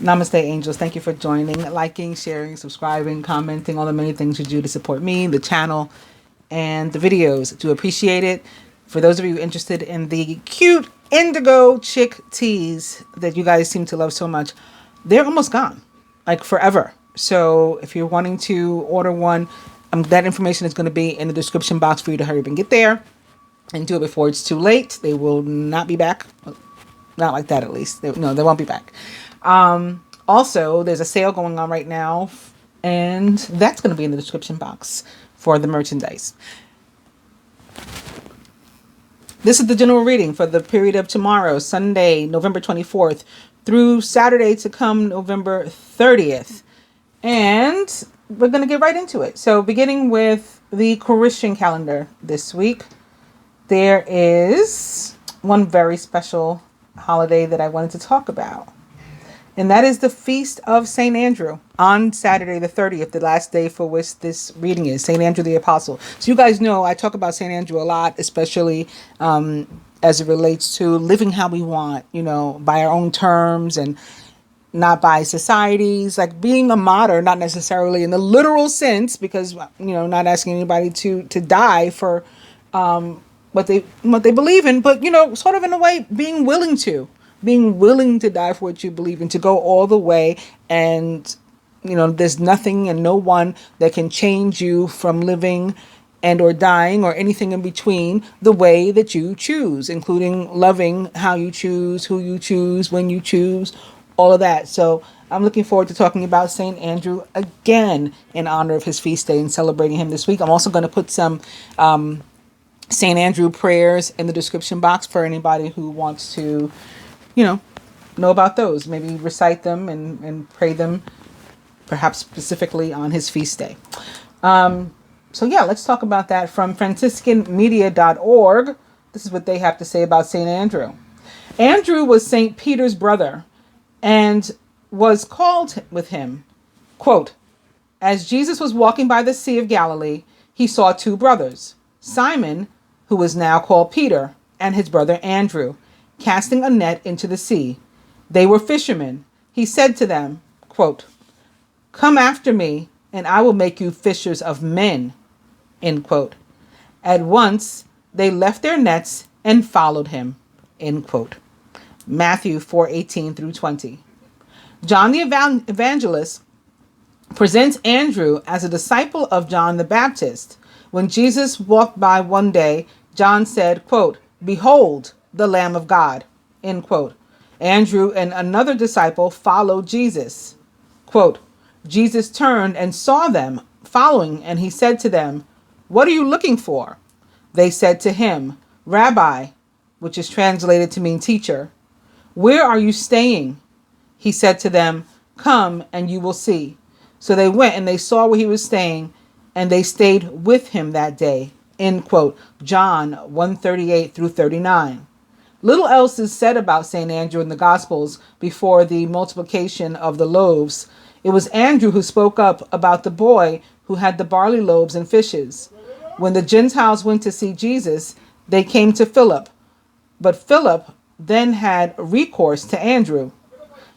Namaste, angels. Thank you for joining, liking, sharing, subscribing, commenting, all the many things you do to support me, the channel, and the videos. Do appreciate it. For those of you interested in the cute indigo chick teas that you guys seem to love so much, they're almost gone, like forever. So if you're wanting to order one, that information is going to be in the description box for you to hurry up and get there and do it before it's too late. They will not be back. Not like that, at least. No, they won't be back. Also, there's a sale going on right now, and that's going to be in the description box for the merchandise. This is the general reading for the period of tomorrow, Sunday, November 24th, through Saturday to come, November 30th. And we're going to get right into it. So beginning with the Christian calendar this week, there is one very special holiday that I wanted to talk about. And that is the Feast of St. Andrew on Saturday the 30th, the last day for which this reading is, St. Andrew the Apostle. So you guys know I talk about St. Andrew a lot, especially as it relates to living how we want, by our own terms and not by societies, like being a martyr, not necessarily in the literal sense, because, not asking anybody to die for what they believe in, but, sort of in a way being willing to die for what you believe in, to go all the way. And, there's nothing and no one that can change you from living and or dying or anything in between the way that you choose, including loving how you choose, who you choose, when you choose, all of that. So I'm looking forward to talking about St. Andrew again in honor of his feast day and celebrating him this week. I'm also going to put some St. Andrew prayers in the description box for anybody who wants to know about those. Maybe recite them and pray them, perhaps specifically on his feast day. So yeah, let's talk about that from franciscanmedia.org. This is what they have to say about St. Andrew. Andrew was St. Peter's brother and was called with him. Quote, as Jesus was walking by the Sea of Galilee, he saw two brothers, Simon, who was now called Peter, and his brother Andrew, casting a net into the sea. They were fishermen. He said to them, quote, come after me, and I will make you fishers of men, end quote. At once, they left their nets and followed him, end quote. Matthew 4:18 through 20. John the Evangelist presents Andrew as a disciple of John the Baptist. When Jesus walked by one day, John said, quote, behold, the Lamb of God, end quote. Andrew and another disciple followed Jesus. Quote, Jesus turned and saw them following, and he said to them, what are you looking for? They said to him, Rabbi, which is translated to mean teacher, where are you staying? He said to them, come and you will see. So they went and they saw where he was staying, and they stayed with him that day. End quote. John 1:38 through 39. Little else is said about St. Andrew in the Gospels before the multiplication of the loaves. It was Andrew who spoke up about the boy who had the barley loaves and fishes. When the Gentiles went to see Jesus, they came to Philip. But Philip then had recourse to Andrew.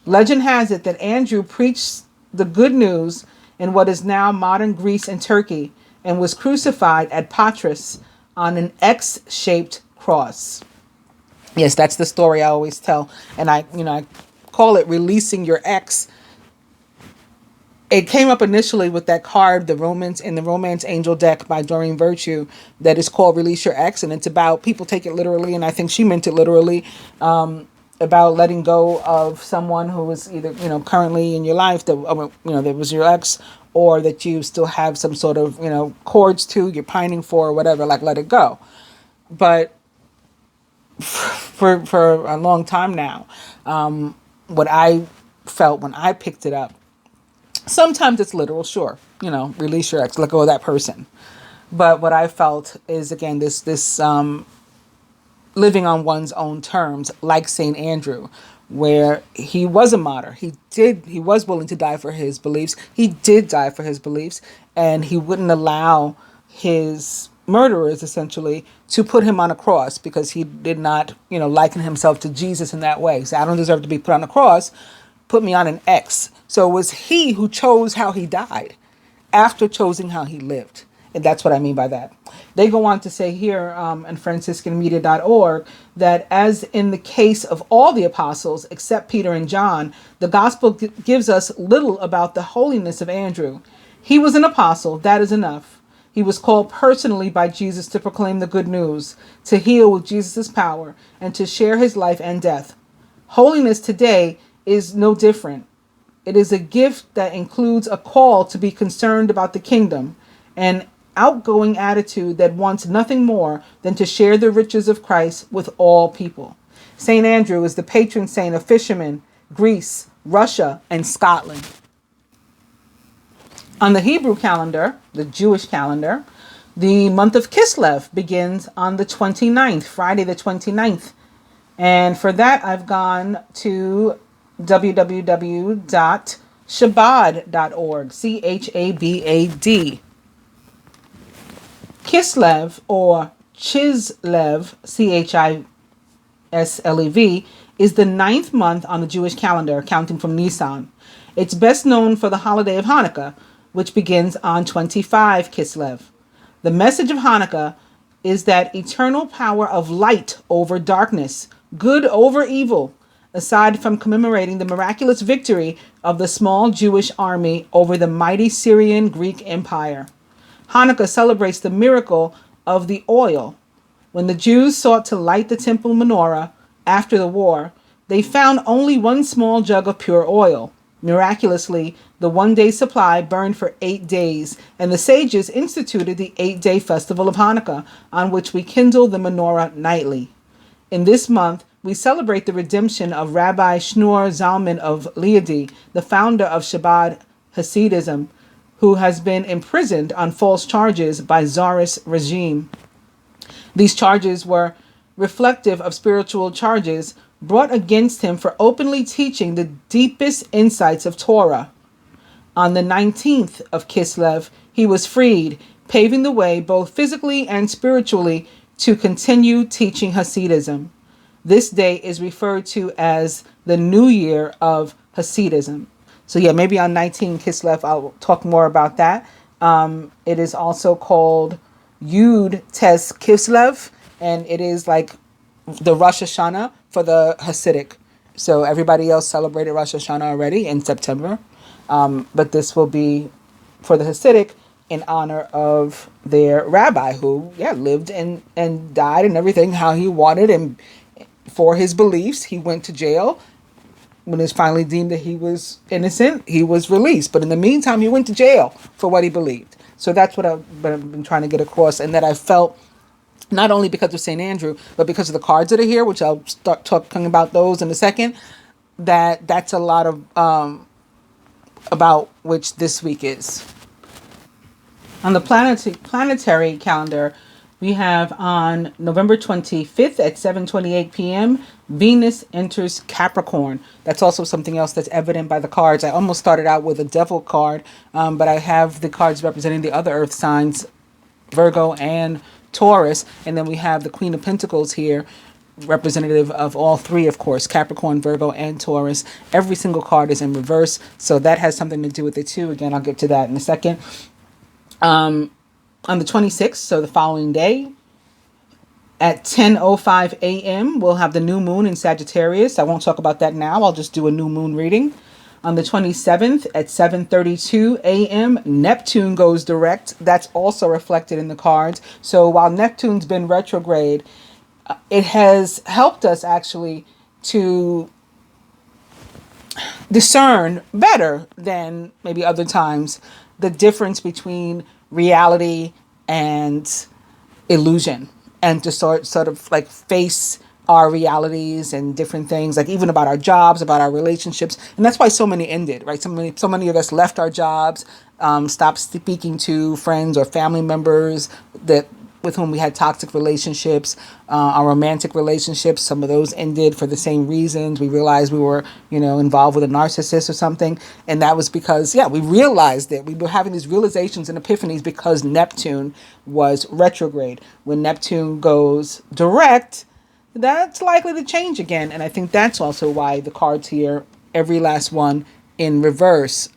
Legend has it that Andrew preached the good news in what is now modern Greece and Turkey, and was crucified at Patras on an X-shaped cross. Yes, that's the story I always tell. And I call it releasing your X. It came up initially with that card, the Romance Angel deck by Doreen Virtue, that is called Release Your X. And it's about, people take it literally, and I think she meant it literally, about letting go of someone who was either, currently in your life that, that was your ex, or that you still have some sort of, cords to, you're pining for, or whatever, like let it go. But for a long time now, what I felt when I picked it up, sometimes it's literal, sure, release your ex, let go of that person. But what I felt is, again, this living on one's own terms, like St. Andrew, where he was a martyr. He was willing to die for his beliefs. He did die for his beliefs, and he wouldn't allow his murderers, essentially, to put him on a cross, because he did not, liken himself to Jesus in that way. So I don't deserve to be put on a cross. put me on an X. So it was he who chose how he died after choosing how he lived. And that's what I mean by that. They go on to say here in franciscanmedia.org that as in the case of all the apostles except Peter and John, the gospel gives us little about the holiness of Andrew. He was an apostle, that is enough. He was called personally by Jesus to proclaim the good news, to heal with Jesus' power, and to share his life and death. Holiness today is no different. It is a gift that includes a call to be concerned about the kingdom, an outgoing attitude that wants nothing more than to share the riches of Christ with all people. St. Andrew is the patron saint of fishermen, Greece, Russia, and Scotland. On the Hebrew calendar, the Jewish calendar, the month of Kislev begins on the 29th, Friday the 29th. And for that, I've gone to www.chabad.org, Chabad. Kislev, or Chislev, Chislev, is the 9th month on the Jewish calendar, counting from Nisan. It's best known for the holiday of Hanukkah, which begins on 25 Kislev. The message of Hanukkah is that eternal power of light over darkness, good over evil, aside from commemorating the miraculous victory of the small Jewish army over the mighty Syrian Greek Empire. Hanukkah celebrates the miracle of the oil. When the Jews sought to light the temple menorah after the war, they found only one small jug of pure oil. Miraculously, the one-day supply burned for 8 days, and the sages instituted the 8-day festival of Hanukkah, on which we kindle the menorah nightly. In this month, we celebrate the redemption of Rabbi Shneur Zalman of Liadi, the founder of Chabad Hasidism, who has been imprisoned on false charges by Tsarist regime. These charges were reflective of spiritual charges brought against him for openly teaching the deepest insights of Torah. On the 19th of Kislev, he was freed, paving the way both physically and spiritually to continue teaching Hasidism. This day is referred to as the New Year of Hasidism. So yeah, maybe on 19 Kislev, I'll talk more about that. It is also called Yud Tes Kislev, and it is like the Rosh Hashanah for the Hasidic. So everybody else celebrated Rosh Hashanah already in September. But this will be for the Hasidic in honor of their rabbi who, lived and died and everything how he wanted. And for his beliefs, he went to jail. When it was finally deemed that he was innocent, he was released. But in the meantime, he went to jail for what he believed. So that's what I've been trying to get across. And that I felt, not only because of St. Andrew, but because of the cards that are here, which I'll start talking about those in a second, that's a lot of about which this week is. On the planetary calendar, we have on November 25th at 7:28 p.m., Venus enters Capricorn. That's also something else that's evident by the cards. I almost started out with a devil card, but I have the cards representing the other earth signs, Virgo and Taurus. And then we have the Queen of Pentacles here, representative of all three, of course, Capricorn, Virgo, and Taurus. Every single card is in reverse, so that has something to do with it too. Again, I'll get to that in a second. On the 26th, so the following day, at 10:05 a.m., we'll have the new moon in Sagittarius. I won't talk about that now. I'll just do a new moon reading. On the 27th at 7:32 a.m., Neptune goes direct. That's also reflected in the cards. So while Neptune's been retrograde, it has helped us actually to discern better than maybe other times the difference between reality and illusion, and to sort of like face our realities and different things, like even about our jobs, about our relationships. And that's why so many ended, right? So many of us left our jobs, stopped speaking to friends or family members that with whom we had toxic relationships, our romantic relationships. Some of those ended for the same reasons. We realized we were, involved with a narcissist or something. And that was because, we realized that we were having these realizations and epiphanies because Neptune was retrograde. When Neptune goes direct, that's likely to change again. And I think that's also why the cards here every last one in reverse.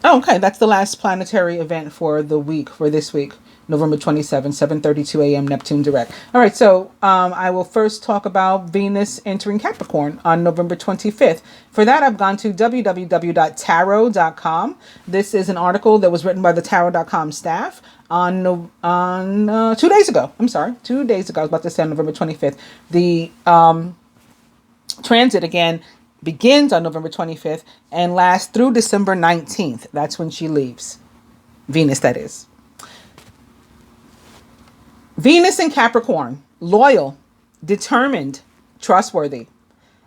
Okay, that's the last planetary event for the week, for this week, November 27, 7:32 a.m. Neptune direct. All right, so I will first talk about Venus entering Capricorn on November 25th. For that, I've gone to www.tarot.com. This is an article that was written by the tarot.com staff on 2 days ago. I'm sorry, 2 days ago. I was about to say on November 25th. The transit, again, begins on November 25th and lasts through December 19th. That's when she leaves. Venus, that is. Venus in Capricorn, loyal, determined, trustworthy.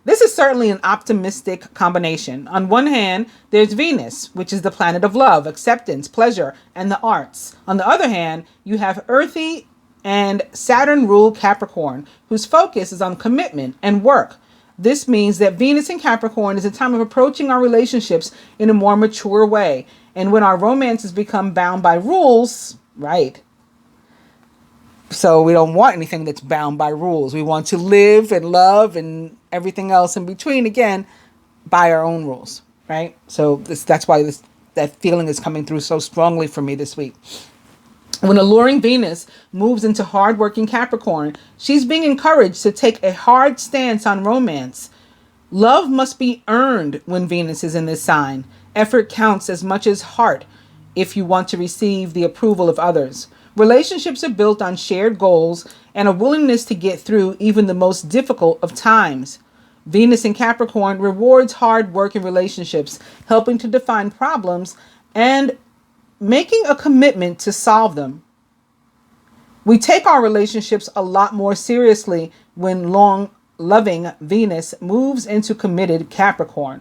This is certainly an optimistic combination. On one hand, there's Venus, which is the planet of love, acceptance, pleasure, and the arts. On the other hand, you have earthy and Saturn-ruled Capricorn, whose focus is on commitment and work. This means that Venus in Capricorn is a time of approaching our relationships in a more mature way. And when our romances become bound by rules, right? So we don't want anything that's bound by rules. We want to live and love and everything else in between, again, by our own rules, right? So that's why that feeling is coming through so strongly for me this week. When alluring Venus moves into hard-working Capricorn, she's being encouraged to take a hard stance on romance. Love must be earned when Venus is in this sign. Effort counts as much as heart if you want to receive the approval of others. Relationships are built on shared goals and a willingness to get through even the most difficult of times. Venus in Capricorn rewards hard work in relationships, helping to define problems and making a commitment to solve them. We take our relationships a lot more seriously when long-loving Venus moves into committed Capricorn.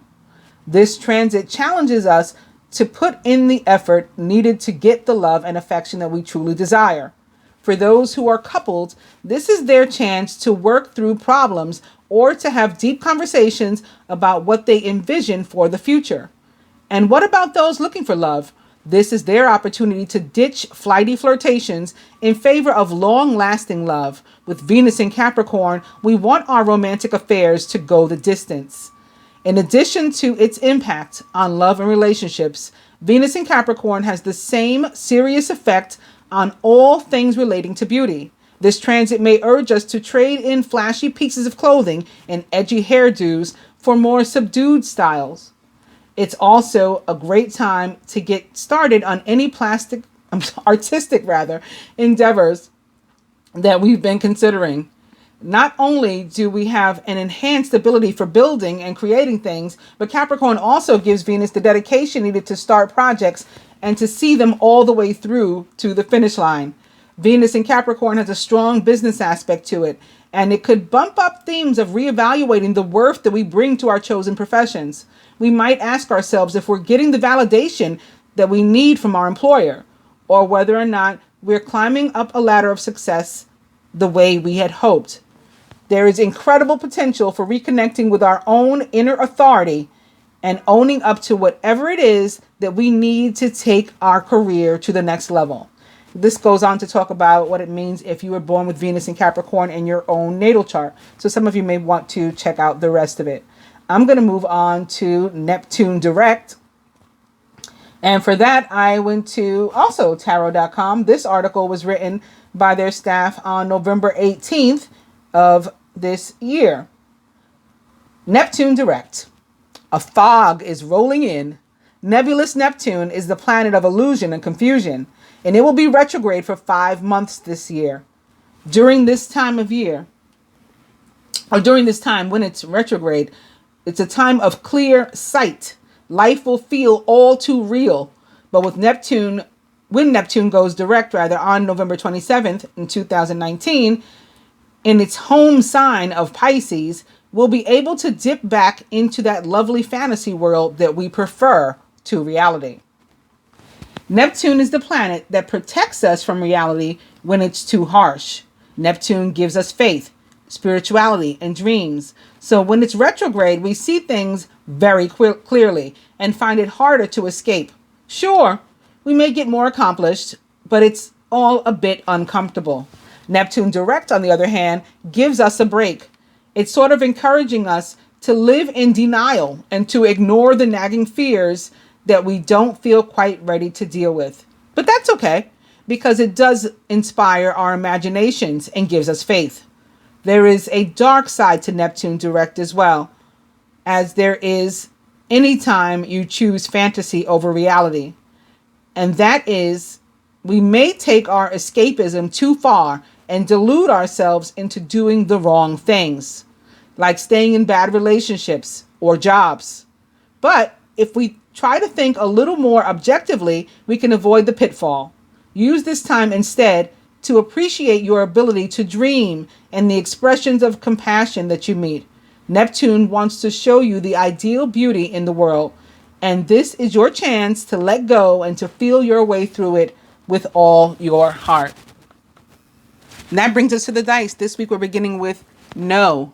This transit challenges us to put in the effort needed to get the love and affection that we truly desire. For those who are coupled, this is their chance to work through problems or to have deep conversations about what they envision for the future. And what about those looking for love? This is their opportunity to ditch flighty flirtations in favor of long-lasting love. With Venus in Capricorn, we want our romantic affairs to go the distance. In addition to its impact on love and relationships, Venus in Capricorn has the same serious effect on all things relating to beauty. This transit may urge us to trade in flashy pieces of clothing and edgy hairdos for more subdued styles. It's also a great time to get started on any artistic endeavors that we've been considering. Not only do we have an enhanced ability for building and creating things, but Capricorn also gives Venus the dedication needed to start projects and to see them all the way through to the finish line. Venus in Capricorn has a strong business aspect to it, and it could bump up themes of reevaluating the worth that we bring to our chosen professions. We might ask ourselves if we're getting the validation that we need from our employer, or whether or not we're climbing up a ladder of success the way we had hoped. There is incredible potential for reconnecting with our own inner authority and owning up to whatever it is that we need to take our career to the next level. This goes on to talk about what it means if you were born with Venus in Capricorn in your own natal chart. So some of you may want to check out the rest of it. I'm going to move on to Neptune direct. And for that, I went to also tarot.com. This article was written by their staff on November 18th of this year. Neptune direct. A fog is rolling in. Nebulous Neptune is the planet of illusion and confusion, and it will be retrograde for 5 months this year. During this time when it's retrograde, it's a time of clear sight. Life will feel all too real. But when Neptune goes direct on November 27th in 2019, in its home sign of Pisces, we'll be able to dip back into that lovely fantasy world that we prefer to reality. Neptune is the planet that protects us from reality when it's too harsh. Neptune gives us faith, spirituality, and dreams. So when it's retrograde, we see things very clearly and find it harder to escape. Sure, we may get more accomplished, but it's all a bit uncomfortable. Neptune direct, on the other hand, gives us a break. It's sort of encouraging us to live in denial and to ignore the nagging fears that we don't feel quite ready to deal with. But that's okay, because it does inspire our imaginations and gives us faith. There is a dark side to Neptune direct as well, as there is anytime you choose fantasy over reality. And that is, we may take our escapism too far and delude ourselves into doing the wrong things, like staying in bad relationships or jobs. But if we try to think a little more objectively, we can avoid the pitfall. Use this time instead to appreciate your ability to dream and the expressions of compassion that you meet. Neptune wants to show you the ideal beauty in the world, and this is your chance to let go and to feel your way through it with all your heart. And that brings us to the dice. This week we're beginning with No.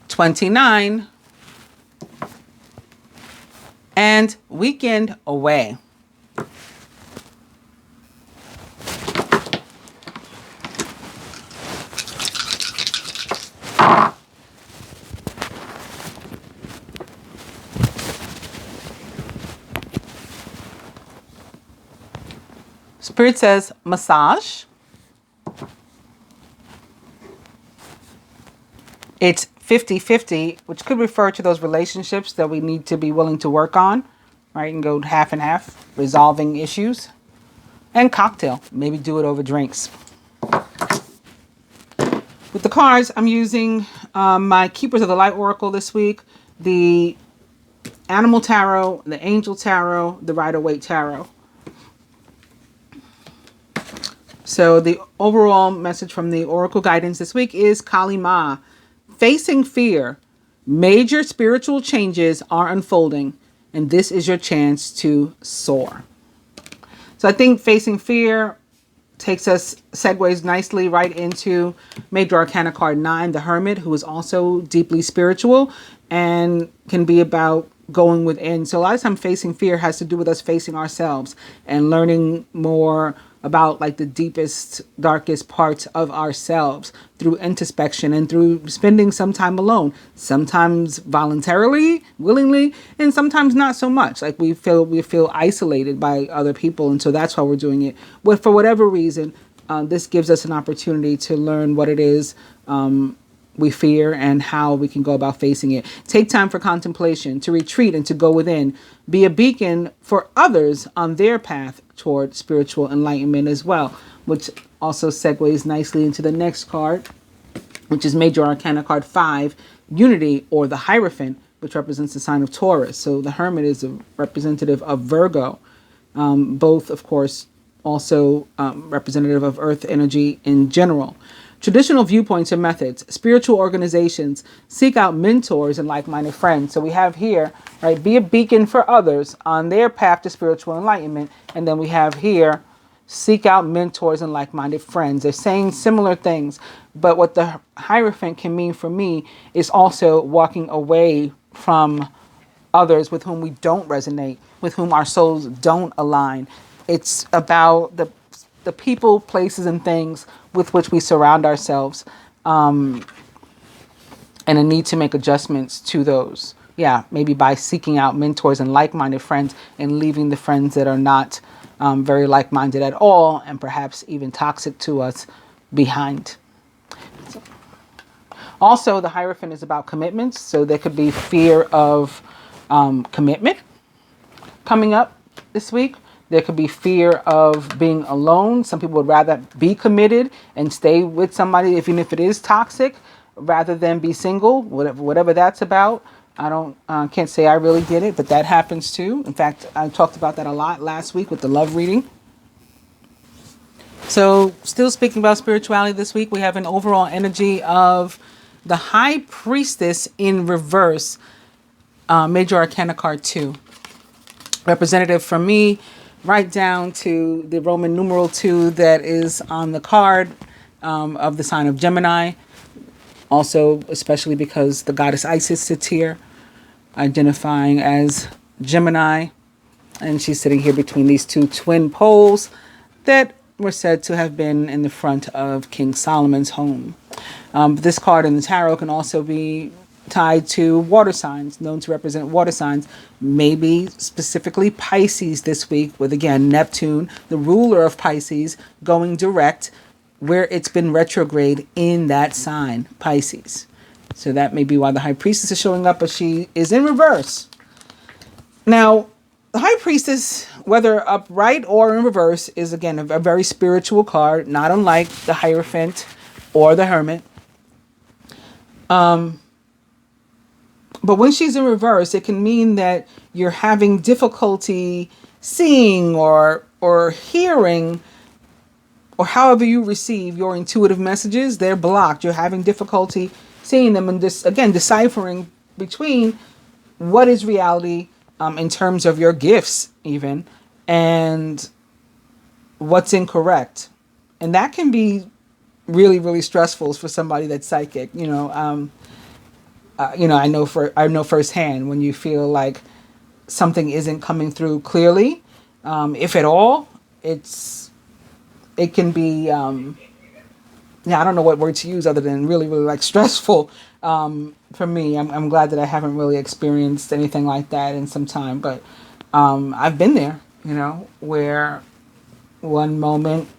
29 and Weekend Away. Spirit says massage. It's 50-50, which could refer to those relationships that we need to be willing to work on, right? And go half and half, resolving issues. And cocktail, maybe do it over drinks. With the cards, I'm using my Keepers of the Light Oracle this week, the Animal Tarot, the Angel Tarot, the Rider-Waite Tarot. So the overall message from the Oracle guidance this week is Kali Ma. Facing fear, major spiritual changes are unfolding, and this is your chance to soar. So I think facing fear segues nicely right into Major Arcana card 9, the Hermit, who is also deeply spiritual and can be about going within. So a lot of times facing fear has to do with us facing ourselves and learning more about like the deepest, darkest parts of ourselves through introspection and through spending some time alone, sometimes voluntarily, willingly, and sometimes not so much. Like we feel isolated by other people, and so that's why we're doing it. But for whatever reason, this gives us an opportunity to learn what it is we fear and how we can go about facing it. Take time for contemplation, to retreat and to go within. Be a beacon for others on their path toward spiritual enlightenment as well, which also segues nicely into the next card, which is Major Arcana card 5, Unity, or the Hierophant, which represents the sign of Taurus. So the Hermit is a representative of Virgo, both, of course, also representative of Earth energy in general. Traditional viewpoints and methods, spiritual organizations, seek out mentors and like-minded friends. So we have here, right, be a beacon for others on their path to spiritual enlightenment. And then we have here, seek out mentors and like-minded friends. They're saying similar things, but what the Hierophant can mean for me is also walking away from others with whom we don't resonate, with whom our souls don't align. It's about the people, places, and things with which we surround ourselves, and a need to make adjustments to those. Yeah, maybe by seeking out mentors and like-minded friends and leaving the friends that are not very like-minded at all and perhaps even toxic to us behind. Also, the Hierophant is about commitments, so there could be fear of commitment coming up this week. There could be fear of being alone. Some people would rather be committed and stay with somebody, even if it is toxic, rather than be single, whatever that's about. I can't say I really did it, but that happens too. In fact, I talked about that a lot last week with the love reading. So still speaking about spirituality this week, we have an overall energy of the High Priestess in reverse, Major Arcana card 2. Representative for me, right down to the Roman numeral 2 that is on the card of the sign of Gemini. Also, especially because the goddess Isis sits here, identifying as Gemini. And she's sitting here between these two twin poles that were said to have been in the front of King Solomon's home. This card in the tarot can also be tied to water signs, known to represent water signs, maybe specifically Pisces this week, with again Neptune, the ruler of Pisces, going direct where it's been retrograde in that sign, Pisces. So that may be why the High Priestess is showing up, but she is in reverse. Now, the High Priestess, whether upright or in reverse, is again a very spiritual card, not unlike the Hierophant or the Hermit. But when she's in reverse, it can mean that you're having difficulty seeing or hearing, or however you receive your intuitive messages. They're blocked. You're having difficulty seeing them, and this again deciphering between what is reality in terms of your gifts even, and what's incorrect. And that can be really, really stressful for somebody that's psychic. I know firsthand when you feel like something isn't coming through clearly, if at all. It can be, I don't know what word to use other than really, really like stressful. For me, I'm glad that I haven't really experienced anything like that in some time, but I've been there, where one moment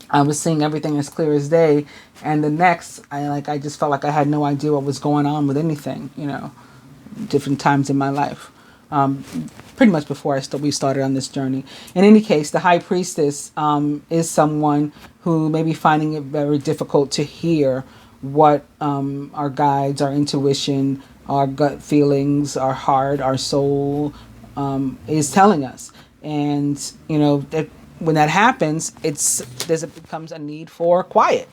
I was seeing everything as clear as day, and the next I just felt like I had no idea what was going on with anything, different times in my life. Pretty much before we started on this journey. In any case, the High Priestess is someone who may be finding it very difficult to hear what our guides, our intuition, our gut feelings, our heart, our soul is telling us. And, when that happens, it becomes a need for quiet.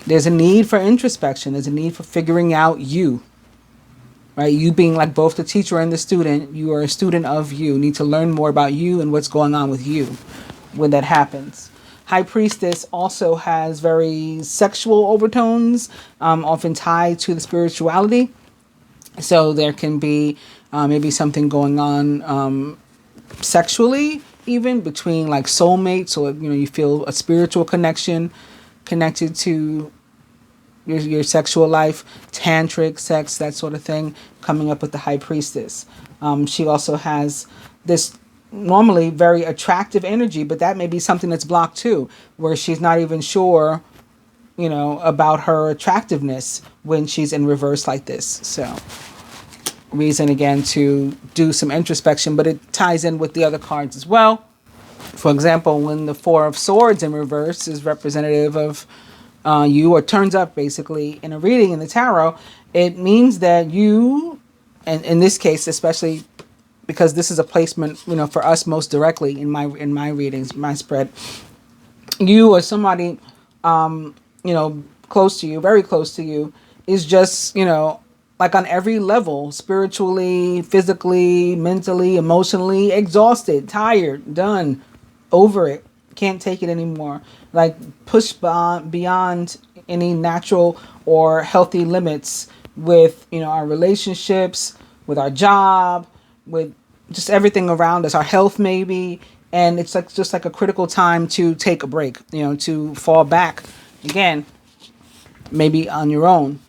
There's a need for introspection. There's a need for figuring out you. Right? You being like both the teacher and the student, you are a student of you. You need to learn more about you and what's going on with you when that happens. High Priestess also has very sexual overtones, often tied to the spirituality. So there can be maybe something going on sexually, even between like soulmates, or you feel a spiritual connection connected to your sexual life, tantric sex, that sort of thing, coming up with the High Priestess. She also has this normally very attractive energy, but that may be something that's blocked too, where she's not even sure, about her attractiveness when she's in reverse like this. So reason again to do some introspection, but it ties in with the other cards as well. For example, when the Four of Swords in reverse is representative of you, or turns up basically in a reading in the tarot, it means that you, and in this case especially because this is a placement for us most directly in my readings, my spread, you or somebody close to you, very close to you, is just like on every level, spiritually, physically, mentally, emotionally, exhausted, tired, done, over it, can't take it anymore, like pushed beyond any natural or healthy limits with our relationships, with our job, with just everything around us, our health maybe. And it's like just like a critical time to take a break, to fall back again, maybe on your own.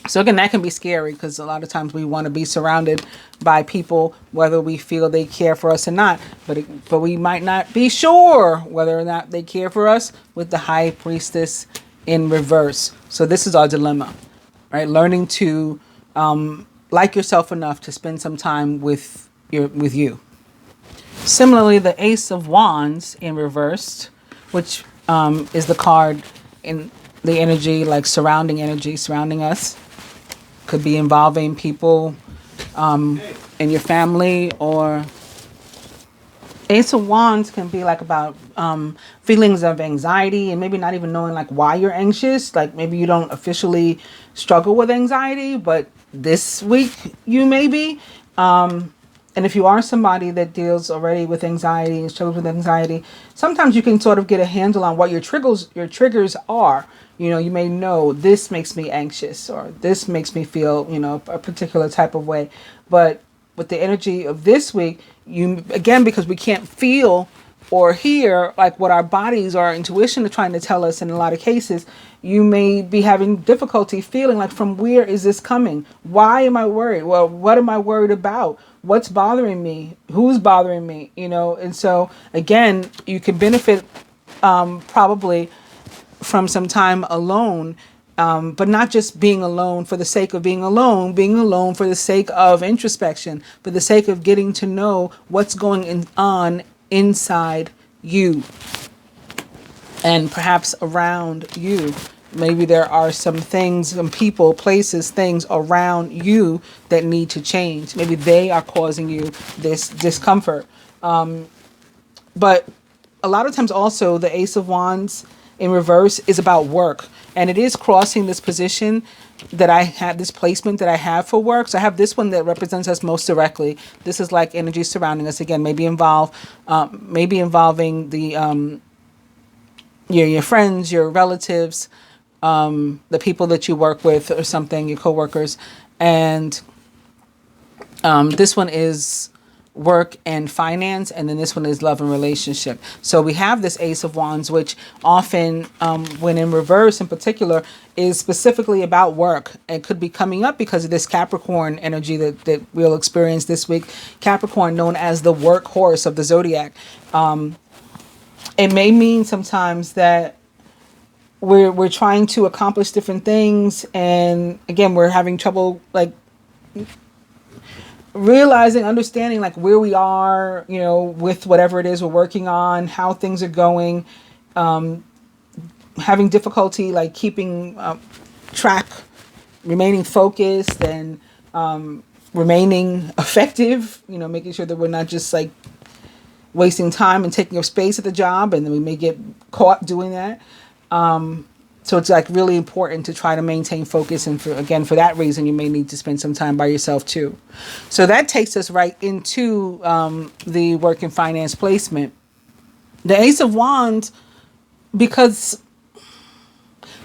So again, that can be scary because a lot of times we want to be surrounded by people, whether we feel they care for us or not. But we might not be sure whether or not they care for us with the High Priestess in reverse. So this is our dilemma, right? Learning to like yourself enough to spend some time with you. Similarly, the Ace of Wands in reversed, which is the card in the energy, like surrounding energy, surrounding us. Could be involving people in your family, or Ace of Wands can be like about feelings of anxiety and maybe not even knowing like why you're anxious. Like maybe you don't officially struggle with anxiety, but this week you may be. And if you are somebody that deals already with anxiety and struggles with anxiety, sometimes you can sort of get a handle on what your triggers are. You may know this makes me anxious, or this makes me feel, a particular type of way. But with the energy of this week, because we can't feel or hear like what our bodies or our intuition are trying to tell us. In a lot of cases, you may be having difficulty feeling like, from where is this coming? Why am I worried? Well, what am I worried about? What's bothering me? Who's bothering me? And so again, you can benefit probably from some time alone, but not just being alone for the sake of being alone for the sake of introspection, for the sake of getting to know what's going on inside you and perhaps around you. Maybe there are some things, some people, places, things around you that need to change. Maybe they are causing you this discomfort. But a lot of times also the Ace of Wands in reverse is about work. And it is crossing this position that I have, this placement that I have for work. So I have this one that represents us most directly. This is like energy surrounding us. Again, maybe involving the your friends, your relatives, the people that you work with or something, your coworkers. And this one is work and finance, and then this one is love and relationship. So we have this Ace of Wands, which often, when in reverse in particular, is specifically about work. It could be coming up because of this Capricorn energy that we'll experience this week. Capricorn, known as the workhorse of the zodiac. It may mean sometimes that we're trying to accomplish different things, and again, we're having trouble like realizing, understanding like where we are, with whatever it is we're working on, how things are going, having difficulty like keeping track, remaining focused, and remaining effective, making sure that we're not just like wasting time and taking up space at the job, and then we may get caught doing that. So it's like really important to try to maintain focus. And for that reason, you may need to spend some time by yourself too. So that takes us right into the work and finance placement. The Ace of Wands, because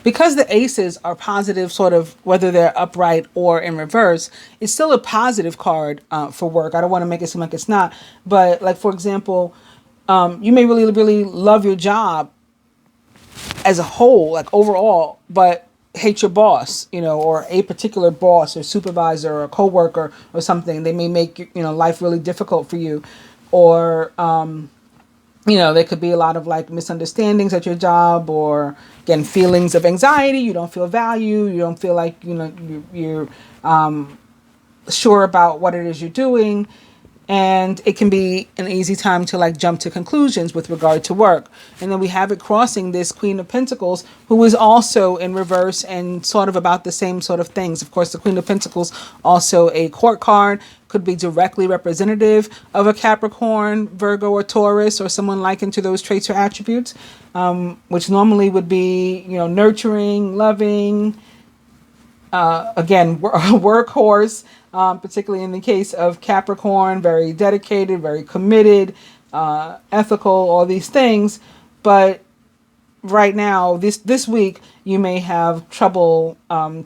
the aces are positive, sort of, whether they're upright or in reverse, it's still a positive card for work. I don't want to make it seem like it's not. But like, for example, you may really, really love your job as a whole, like overall, but hate your boss, or a particular boss or supervisor or coworker or something. They may make life really difficult for you, or there could be a lot of like misunderstandings at your job, or again feelings of anxiety. You don't feel value. You don't feel like you're sure about what it is you're doing. And it can be an easy time to like jump to conclusions with regard to work. And then we have it crossing this Queen of Pentacles, who is also in reverse and sort of about the same sort of things. Of course, the Queen of Pentacles, also a court card, could be directly representative of a Capricorn, Virgo, or Taurus, or someone likened to those traits or attributes, which normally would be, nurturing, loving, again, workhorse, particularly in the case of Capricorn, very dedicated, very committed, ethical, all these things. But right now, this week, you may have trouble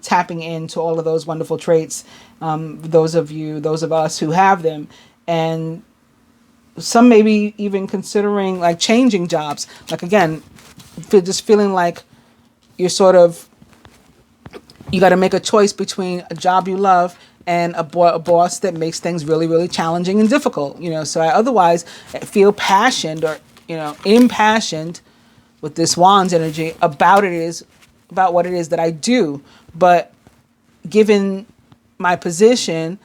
tapping into all of those wonderful traits, those of us who have them. And some may be even considering like changing jobs. Like, again, just feeling like you're sort of, you got to make a choice between a job you love and a boss that makes things really, really challenging and difficult. So I otherwise feel passionate or, impassioned with this Wands energy about what it is that I do. But given my position,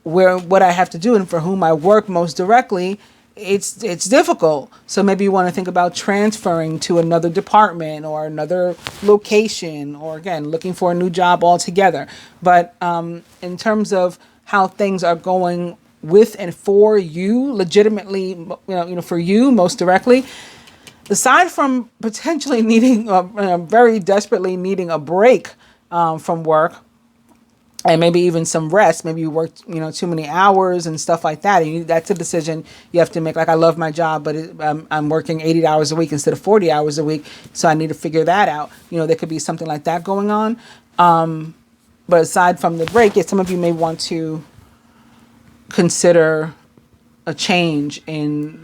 what I have to do and for whom I work most directly, it's difficult. So maybe you want to think about transferring to another department or another location, or again, looking for a new job altogether. But in terms of how things are going with and for you, legitimately, for you most directly, aside from potentially needing, very desperately needing a break from work, and maybe even some rest. Maybe you worked, too many hours and stuff like that. And that's a decision you have to make. Like, I love my job, but I'm working 80 hours a week instead of 40 hours a week. So I need to figure that out. There could be something like that going on. But aside from the break, some of you may want to consider a change in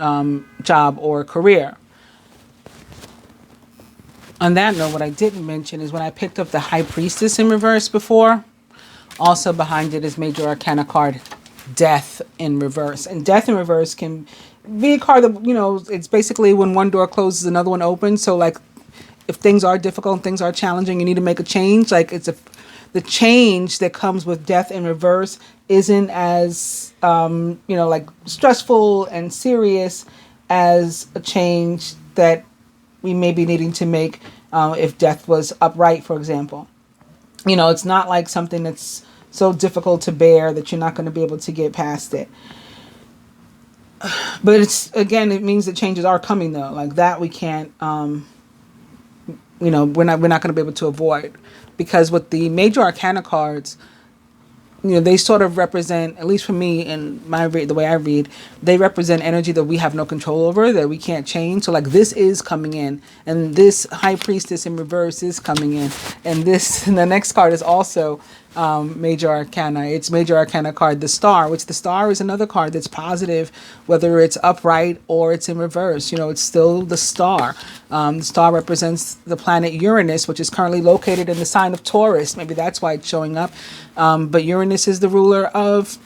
job or career. On that note, what I didn't mention is when I picked up the High Priestess in reverse before, also behind it is Major Arcana card Death in reverse. And Death in reverse can be a card that, it's basically when one door closes, another one opens. So like if things are difficult, things are challenging, you need to make a change. Like the change that comes with Death in reverse isn't as, like stressful and serious as a change that we may be needing to make if Death was upright, for example. It's not like something that's so difficult to bear that you're not going to be able to get past it. But it means that changes are coming though. Like that we can't, we're not going to be able to avoid, because with the Major Arcana cards, they sort of represent, at least for me and the way I read, they represent energy that we have no control over, that we can't change. So like this is coming in, and this High Priestess in reverse is coming in, and the next card is also Major Arcana. It's Major Arcana card, the Star, which the Star is another card that's positive, whether it's upright or it's in reverse. It's still the Star. The Star represents the planet Uranus, which is currently located in the sign of Taurus. Maybe that's why it's showing up. But Uranus is the ruler of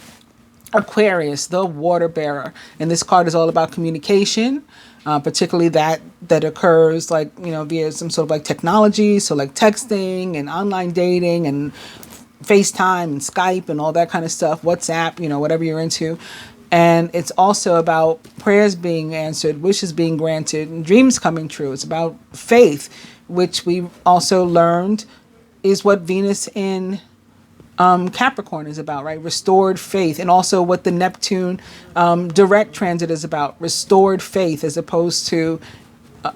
Aquarius, the water bearer. And this card is all about communication, particularly that occurs like, via some sort of like technology. So like texting and online dating and FaceTime and Skype and all that kind of stuff, WhatsApp, whatever you're into. And it's also about prayers being answered, wishes being granted, and dreams coming true. It's about faith, which we also learned is what Venus in Capricorn is about, right? Restored faith. And also what the Neptune direct transit is about, restored faith, as opposed to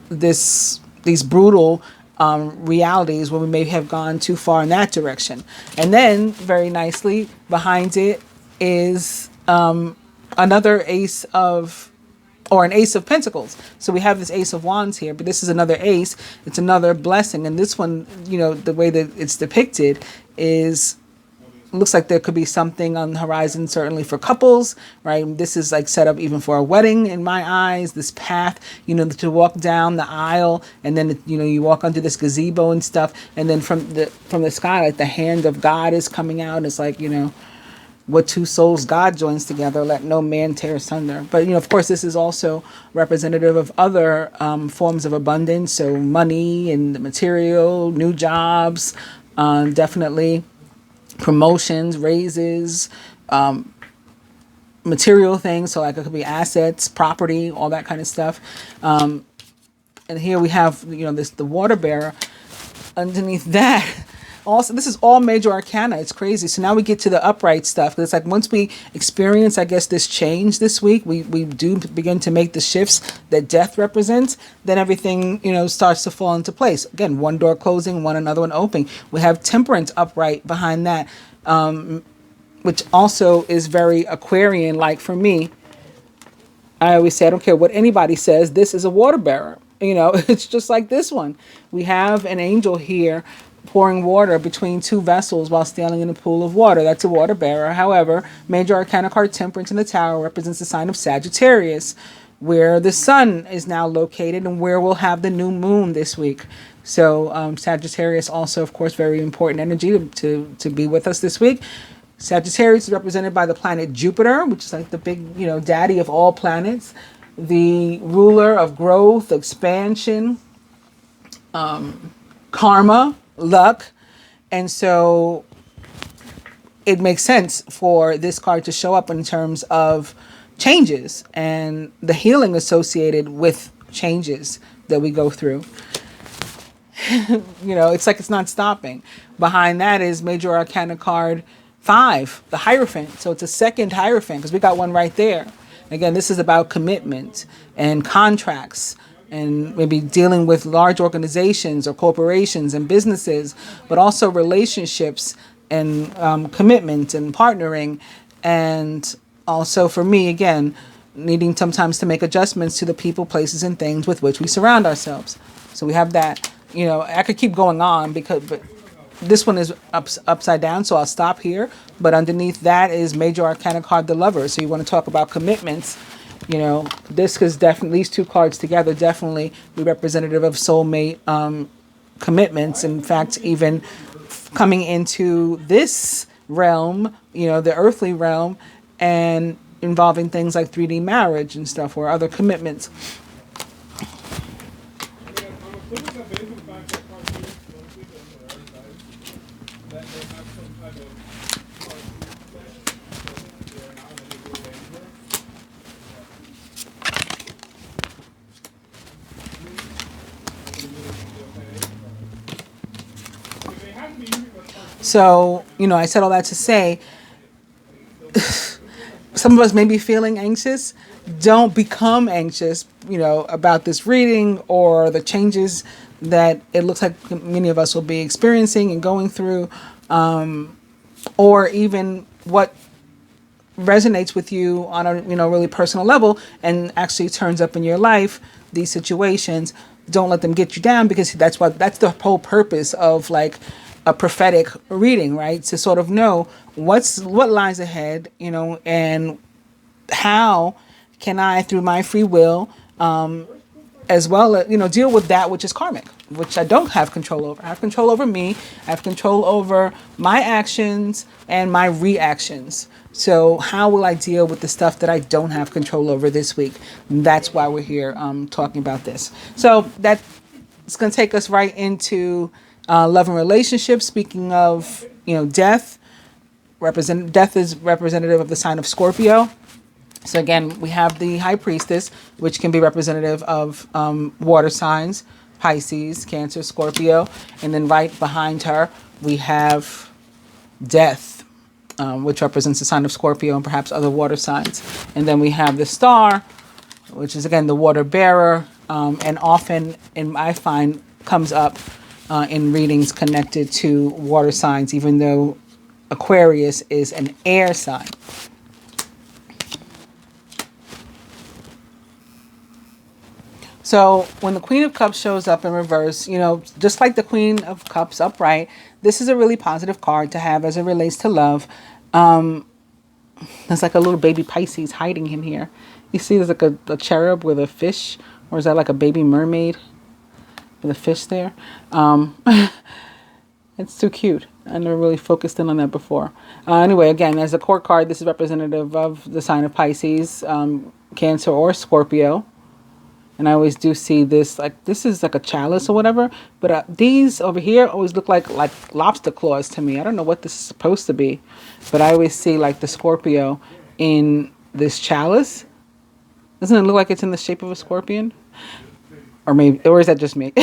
these brutal realities where we may have gone too far in that direction. And then very nicely behind it is another an Ace of Pentacles. So we have this Ace of Wands here, but this is another ace. It's another blessing. And this one, the way that it's depicted looks like there could be something on the horizon, certainly for couples, right? This is like set up even for a wedding in my eyes, this path, to walk down the aisle, and then, you walk under this gazebo and stuff. And then from the sky, like the hand of God is coming out. It's like, what two souls God joins together, let no man tear asunder. But, of course, this is also representative of other forms of abundance. So money and material, new jobs, definitely promotions, raises, material things. So like it could be assets, property, all that kind of stuff. And here we have, the water bearer. Underneath that, also, this is all Major Arcana. It's crazy. So now we get to the upright stuff. It's like once we experience, I guess, this change this week, we do begin to make the shifts that Death represents, then everything, starts to fall into place. Again, one door closing, another one opening. We have Temperance upright behind that, which also is very Aquarian-like for me. I always say, I don't care what anybody says, this is a water bearer. It's just like this one. We have an angel here pouring water between two vessels while standing in a pool of water. That's a water bearer. However, Major Arcana card Temperance in the Tower represents the sign of Sagittarius, where the sun is now located and where we'll have the new moon this week. So Sagittarius also, of course, very important energy to be with us this week. Sagittarius is represented by the planet Jupiter, which is like the big, daddy of all planets, the ruler of growth, expansion, karma, luck. And so it makes sense for this card to show up in terms of changes and the healing associated with changes that we go through. It's like it's not stopping. Behind that is Major Arcana card 5, the Hierophant. So it's a second Hierophant because we got one right there. Again, this is about commitment and contracts and maybe dealing with large organizations or corporations and businesses, but also relationships and commitment and partnering. And also for me, again, needing sometimes to make adjustments to the people, places, and things with which we surround ourselves. So we have that. I could keep going on but this one is upside down, so I'll stop here. But underneath that is Major Arcana card, the Lover. So you want to talk about commitments. You know, this is definitely, these two cards together definitely be representative of soulmate commitments. In fact, even coming into this realm, you know, the earthly realm, and involving things like 3D marriage and stuff, or other commitments. So, you know, I said all that to say, some of us may be feeling anxious. Don't become anxious, you know, about this reading or the changes that it looks like many of us will be experiencing and going through, or even what resonates with you on a, you know, really personal level and actually turns up in your life. These situations, don't let them get you down, because that's the whole purpose of like a prophetic reading, right? To sort of know what lies ahead, you know, and how can I, through my free will, as well, you know, deal with that which is karmic, which I don't have control over. I have control over me. I have control over my actions and my reactions. So how will I deal with the stuff that I don't have control over this week? And that's why we're here talking about this. So that's going to take us right into love and relationships. Speaking of, you know, death is representative of the sign of Scorpio. So again, we have the High Priestess, which can be representative of water signs, Pisces, Cancer, Scorpio. And then right behind her, we have Death, which represents the sign of Scorpio and perhaps other water signs. And then we have the Star, which is, again, the water bearer, and often, I find, comes up in readings connected to water signs, even though Aquarius is an air sign. So when the Queen of Cups shows up in reverse, you know, just like the Queen of Cups upright, this is a really positive card to have as it relates to love. There's like a little baby Pisces hiding in here. You see there's like a cherub with a fish, or is that like a baby mermaid with a fish there? It's too cute. I never really focused in on that before. Anyway, again, as a court card, this is representative of the sign of Pisces, Cancer, or Scorpio. And I always do see this, like, this is like a chalice or whatever. But these over here always look like lobster claws to me. I don't know what this is supposed to be. But I always see like the Scorpio in this chalice. Doesn't it look like it's in the shape of a scorpion? Or maybe, or is that just me?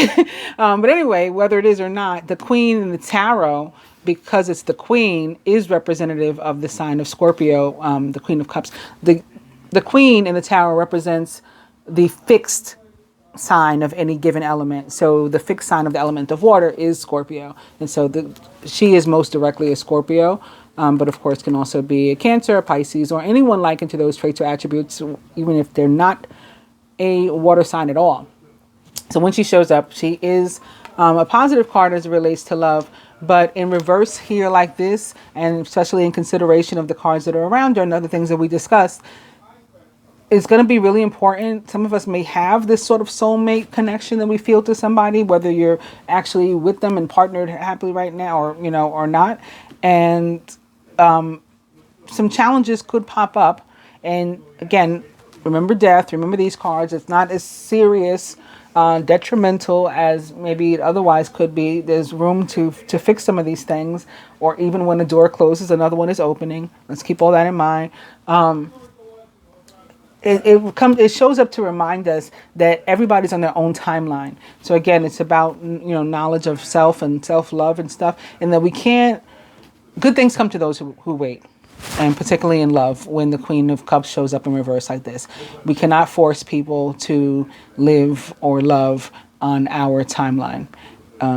But anyway, whether it is or not, the Queen in the tarot, because it's the Queen, is representative of the sign of Scorpio, the Queen of Cups. The Queen in the tarot represents the fixed sign of any given element. So the fixed sign of the element of water is Scorpio. And so she is most directly a Scorpio, but of course can also be a Cancer, a Pisces, or anyone likened to those traits or attributes, even if they're not a water sign at all. So when she shows up, she is a positive card as it relates to love, but in reverse here like this, and especially in consideration of the cards that are around her and other things that we discussed, it's going to be really important. Some of us may have this sort of soulmate connection that we feel to somebody, whether you're actually with them and partnered happily right now, or, you know, or not. And some challenges could pop up. And again, remember death, remember these cards. It's not as serious, detrimental as maybe it otherwise could be. There's room to fix some of these things, or even when a door closes, another one is opening. Let's keep all that in mind. It shows up to remind us that everybody's on their own timeline. So again, it's about, you know, knowledge of self and self-love and stuff, and that we can't. Good things come to those who wait, and particularly in love, when the Queen of Cups shows up in reverse like this. We cannot force people to live or love on our timeline.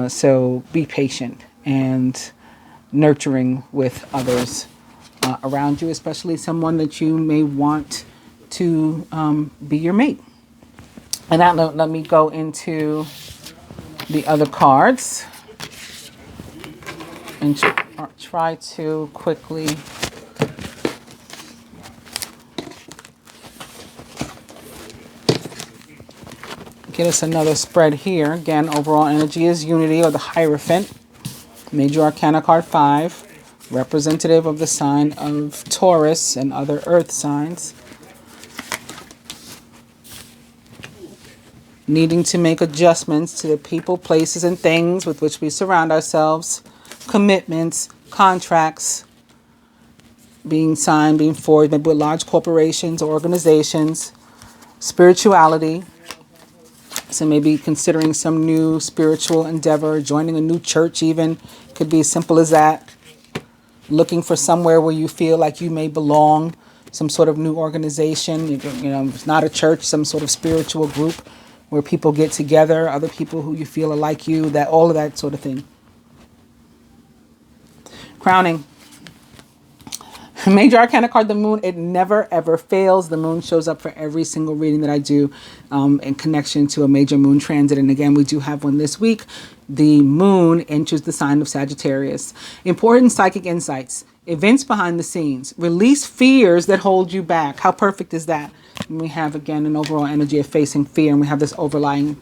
So be patient and nurturing with others around you, especially someone that you may want to be your mate. And now let me go into the other cards. and try to quickly get us another spread here. Again, overall energy is unity, or the Hierophant. Major Arcana card 5, representative of the sign of Taurus and other earth signs. Needing to make adjustments to the people, places, and things with which we surround ourselves. Commitments, contracts being signed, being forged, maybe with large corporations or organizations. Spirituality. So maybe considering some new spiritual endeavor, joining a new church even. Could be as simple as that. Looking for somewhere where you feel like you may belong. Some sort of new organization. You know, it's not a church, some sort of spiritual group where people get together, other people who you feel are like you, that all of that sort of thing. Crowning. Major Arcana card, the Moon. It never, ever fails. The Moon shows up for every single reading that I do in connection to a major Moon transit. And again, we do have one this week. The Moon enters the sign of Sagittarius. Important psychic insights. Events behind the scenes. Release fears that hold you back. How perfect is that? And we have, again, an overall energy of facing fear. And we have this overlying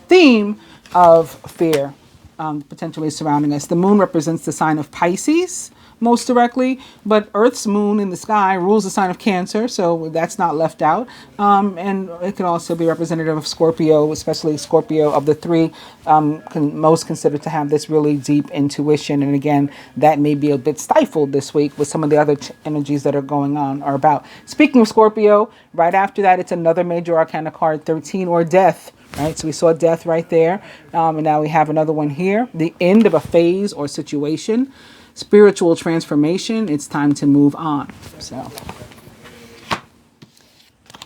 theme of fear potentially surrounding us. The Moon represents the sign of Pisces most directly, but Earth's moon in the sky rules the sign of Cancer, so that's not left out. And it can also be representative of Scorpio, especially Scorpio of the three, most considered to have this really deep intuition. And again, that may be a bit stifled this week with some of the other energies that are going on or about. Speaking of Scorpio, right after that, it's another major arcana card, 13, or Death. Right, so we saw Death right there, and now we have another one here. The end of a phase or situation. Spiritual transformation. It's time to move on. So,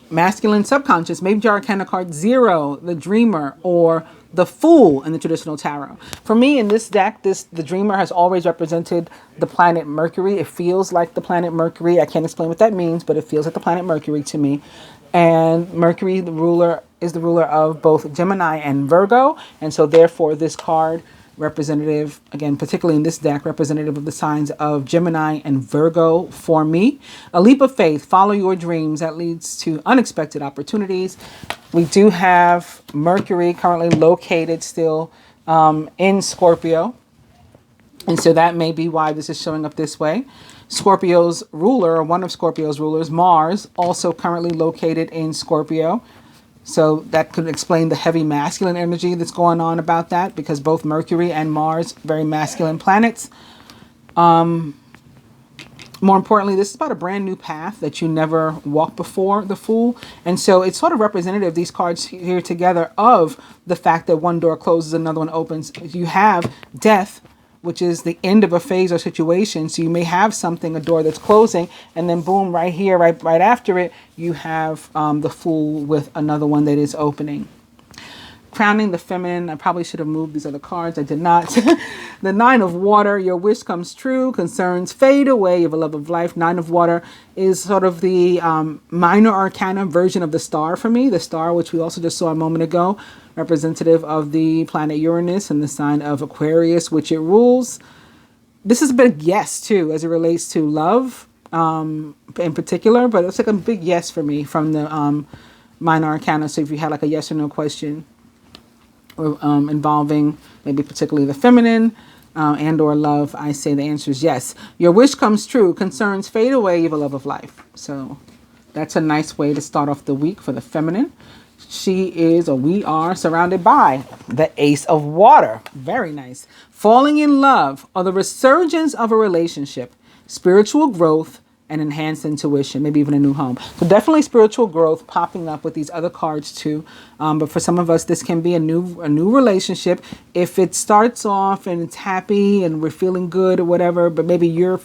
masculine subconscious. Major arcana card 0, the Dreamer, or the Fool in the traditional tarot. For me, in this deck, the Dreamer has always represented the planet Mercury. It feels like the planet Mercury. I can't explain what that means, but it feels like the planet Mercury to me. And Mercury, the ruler, is the ruler of both Gemini and Virgo. And so therefore this card, representative, again, particularly in this deck, representative of the signs of Gemini and Virgo for me. A leap of faith, follow your dreams. That leads to unexpected opportunities. We do have Mercury currently located still in Scorpio. And so that may be why this is showing up this way. Scorpio's ruler, or one of Scorpio's rulers, Mars, also currently located in Scorpio. So that could explain the heavy masculine energy that's going on about that, because both Mercury and Mars, very masculine planets. More importantly, this is about a brand new path that you never walked before, the Fool. And so it's sort of representative, these cards here together, of the fact that one door closes, another one opens. You have Death, which is the end of a phase or situation. So you may have something, a door that's closing, and then boom, right here, right after it, you have the Fool with another one that is opening. Crowning the feminine. I probably should have moved these other cards. I did not. The Nine of Water. Your wish comes true. Concerns fade away. You have a love of life. Nine of Water is sort of the minor arcana version of the Star for me. The Star, which we also just saw a moment ago, representative of the planet Uranus and the sign of Aquarius, which it rules. This is a big yes, too, as it relates to love in particular. But it's like a big yes for me from the minor arcana. So if you had like a yes or no question, involving maybe particularly the feminine and or love, I say the answer is yes. Your wish comes true. Concerns fade away. You have a love of life. So that's a nice way to start off the week for the feminine. She is, or we are, surrounded by the Ace of Water. Very nice. Falling in love, or the resurgence of a relationship, spiritual growth, and enhanced intuition, maybe even a new home. So definitely spiritual growth popping up with these other cards too. But for some of us, this can be a new relationship. If it starts off and it's happy and we're feeling good or whatever, but maybe you're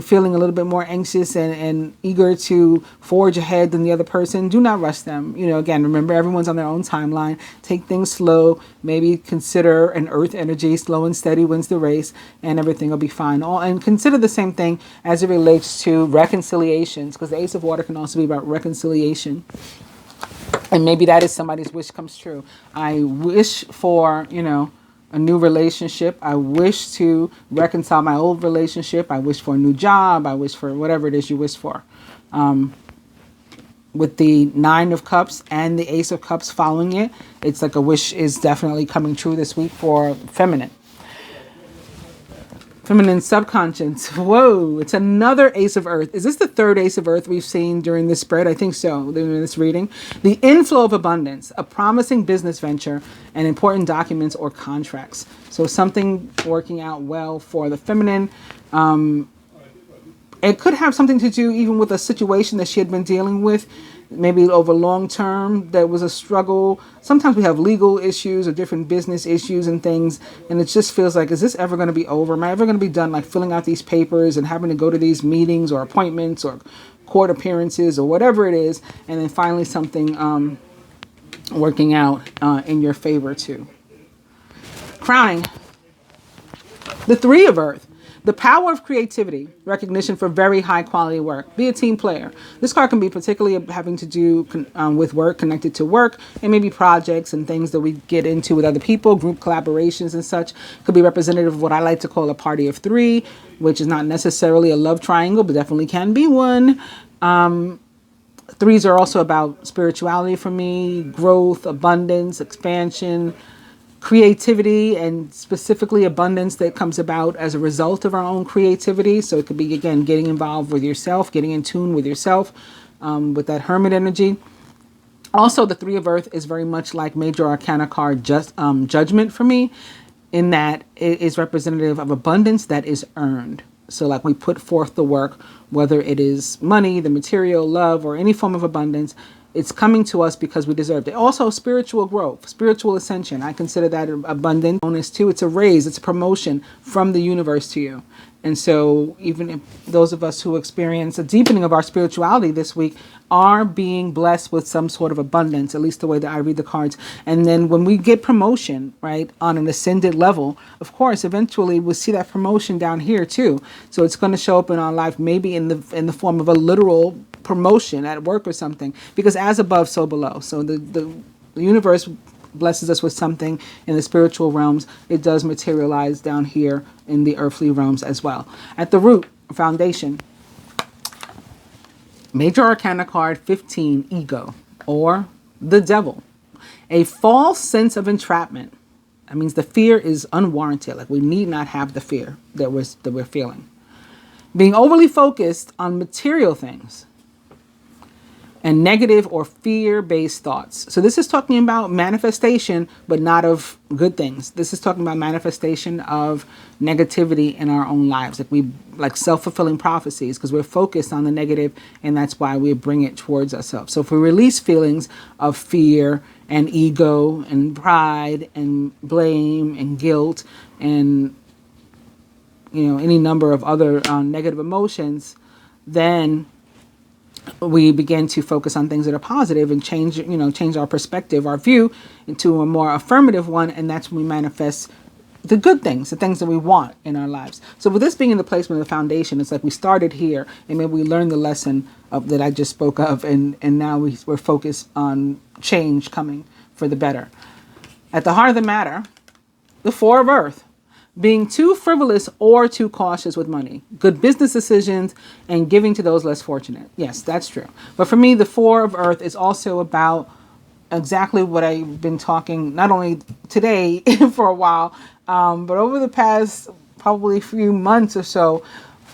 feeling a little bit more anxious and eager to forge ahead than the other person, do not rush them. You know, again, remember, everyone's on their own timeline. Take things slow. Maybe consider an earth energy. Slow and steady wins the race, and everything will be fine. And consider the same thing as it relates to reconciliations, because the Ace of Water can also be about reconciliation. And maybe that is somebody's wish comes true. I wish for, a new relationship. I wish to reconcile my old relationship. I wish for a new job. I wish for whatever it is you wish for. With the Nine of Cups and the Ace of Cups following it, it's like a wish is definitely coming true this week for feminine. Feminine subconscious. Whoa, it's another Ace of Earth. Is this the third Ace of Earth we've seen during this spread? I think so, in this reading. The inflow of abundance, a promising business venture, and important documents or contracts. So something working out well for the feminine. It could have something to do even with a situation that she had been dealing with, maybe over long term. There was a struggle. Sometimes we have legal issues or different business issues and things, and it just feels like, is this ever going to be over? Am I ever going to be done, like filling out these papers and having to go to these meetings or appointments or court appearances or whatever it is, and then finally something working out in your favor too. Crowning, the Three of Earth. The power of creativity, recognition for very high quality work. Be a team player. This card can be particularly having to do with work, connected to work, and maybe projects and things that we get into with other people, group collaborations and such. Could be representative of what I like to call a party of three, which is not necessarily a love triangle, but definitely can be one. Threes are also about spirituality for me, growth, abundance, expansion, creativity, and specifically abundance that comes about as a result of our own creativity. So it could be, again, getting involved with yourself, getting in tune with yourself, with that hermit energy. Also, the Three of Earth is very much like Major Arcana card Judgment for me, in that it is representative of abundance that is earned. So like we put forth the work, whether it is money, the material, love, or any form of abundance, it's coming to us because we deserved it. Also, spiritual growth, spiritual ascension. I consider that an abundant bonus too. It's a raise, it's a promotion from the universe to you. And so even if those of us who experience a deepening of our spirituality this week are being blessed with some sort of abundance, at least the way that I read the cards. And then when we get promotion, right, on an ascended level, of course, eventually we'll see that promotion down here too. So it's going to show up in our life, maybe in the form of a literal promotion at work or something, because as above, so below. So the universe blesses us with something in the spiritual realms. It does materialize down here in the earthly realms as well. At the root, foundation, Major Arcana card 15, Ego, or the Devil. A false sense of entrapment. That means the fear is unwarranted. Like we need not have the fear that we're feeling. Being overly focused on material things and negative or fear-based thoughts. So this is talking about manifestation, but not of good things. This is talking about manifestation of negativity in our own lives. Like self-fulfilling prophecies, because we're focused on the negative, and that's why we bring it towards ourselves. So if we release feelings of fear and ego and pride and blame and guilt and any number of other negative emotions, then we begin to focus on things that are positive and change our perspective, our view, into a more affirmative one. And that's when we manifest the good things, the things that we want in our lives. So with this being in the placement of the foundation, it's like we started here and maybe we learned the lesson that I just spoke of. And now we're focused on change coming for the better. At the heart of the matter, the Four of Earth. Being too frivolous or too cautious with money, good business decisions, and giving to those less fortunate. Yes, that's true. But for me, the Four of Earth is also about exactly what I've been talking, not only today for a while, but over the past probably few months or so,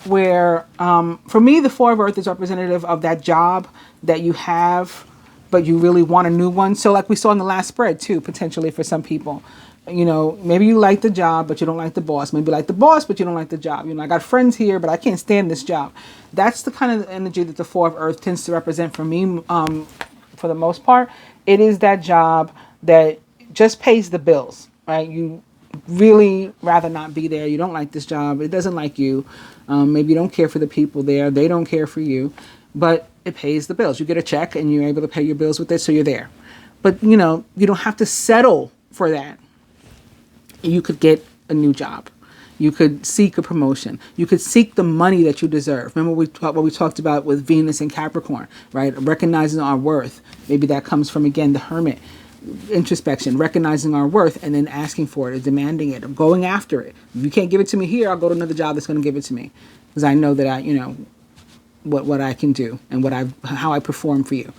where for me, the Four of Earth is representative of that job that you have, but you really want a new one. So like we saw in the last spread too, potentially for some people. Maybe you like the job, but you don't like the boss. Maybe you like the boss, but you don't like the job. I got friends here, but I can't stand this job. That's the kind of energy that the Four of Earth tends to represent for me, for the most part. It is that job that just pays the bills, right? You really rather not be there. You don't like this job. It doesn't like you. Maybe you don't care for the people there. They don't care for you, but it pays the bills. You get a check and you're able to pay your bills with it, so you're there. But, you don't have to settle for that. You could get a new job. You could seek a promotion. You could seek the money that you deserve. Remember what we talked about with Venus and Capricorn, right? Recognizing our worth. Maybe that comes from, again, the Hermit. introspection, recognizing our worth, and then asking for it, or demanding it, or going after it. If you can't give it to me here, I'll go to another job that's going to give it to me, because I know that what I can do and how I perform for you.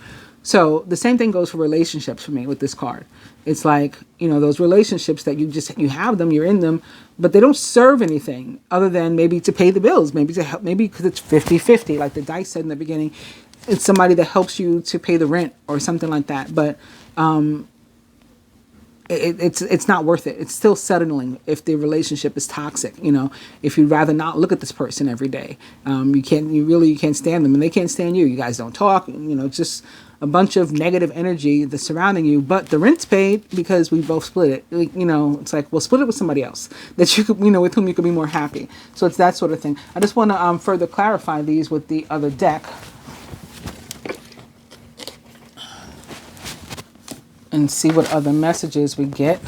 So the same thing goes for relationships for me with this card. It's like, those relationships that you have them, you're in them, but they don't serve anything other than maybe to pay the bills, maybe to help, maybe because it's 50-50, like the dice said in the beginning. It's somebody that helps you to pay the rent or something like that. But it's not worth it. It's still settling if the relationship is toxic. If you'd rather not look at this person every day, you can't stand them, and they can't stand you. You guys don't talk. Just a bunch of negative energy that's surrounding you. But the rent's paid because we both split it. It's like, we'll split it with somebody else that you could, with whom you could be more happy. So it's that sort of thing. I just want to further clarify these with the other deck. And see what other messages we get.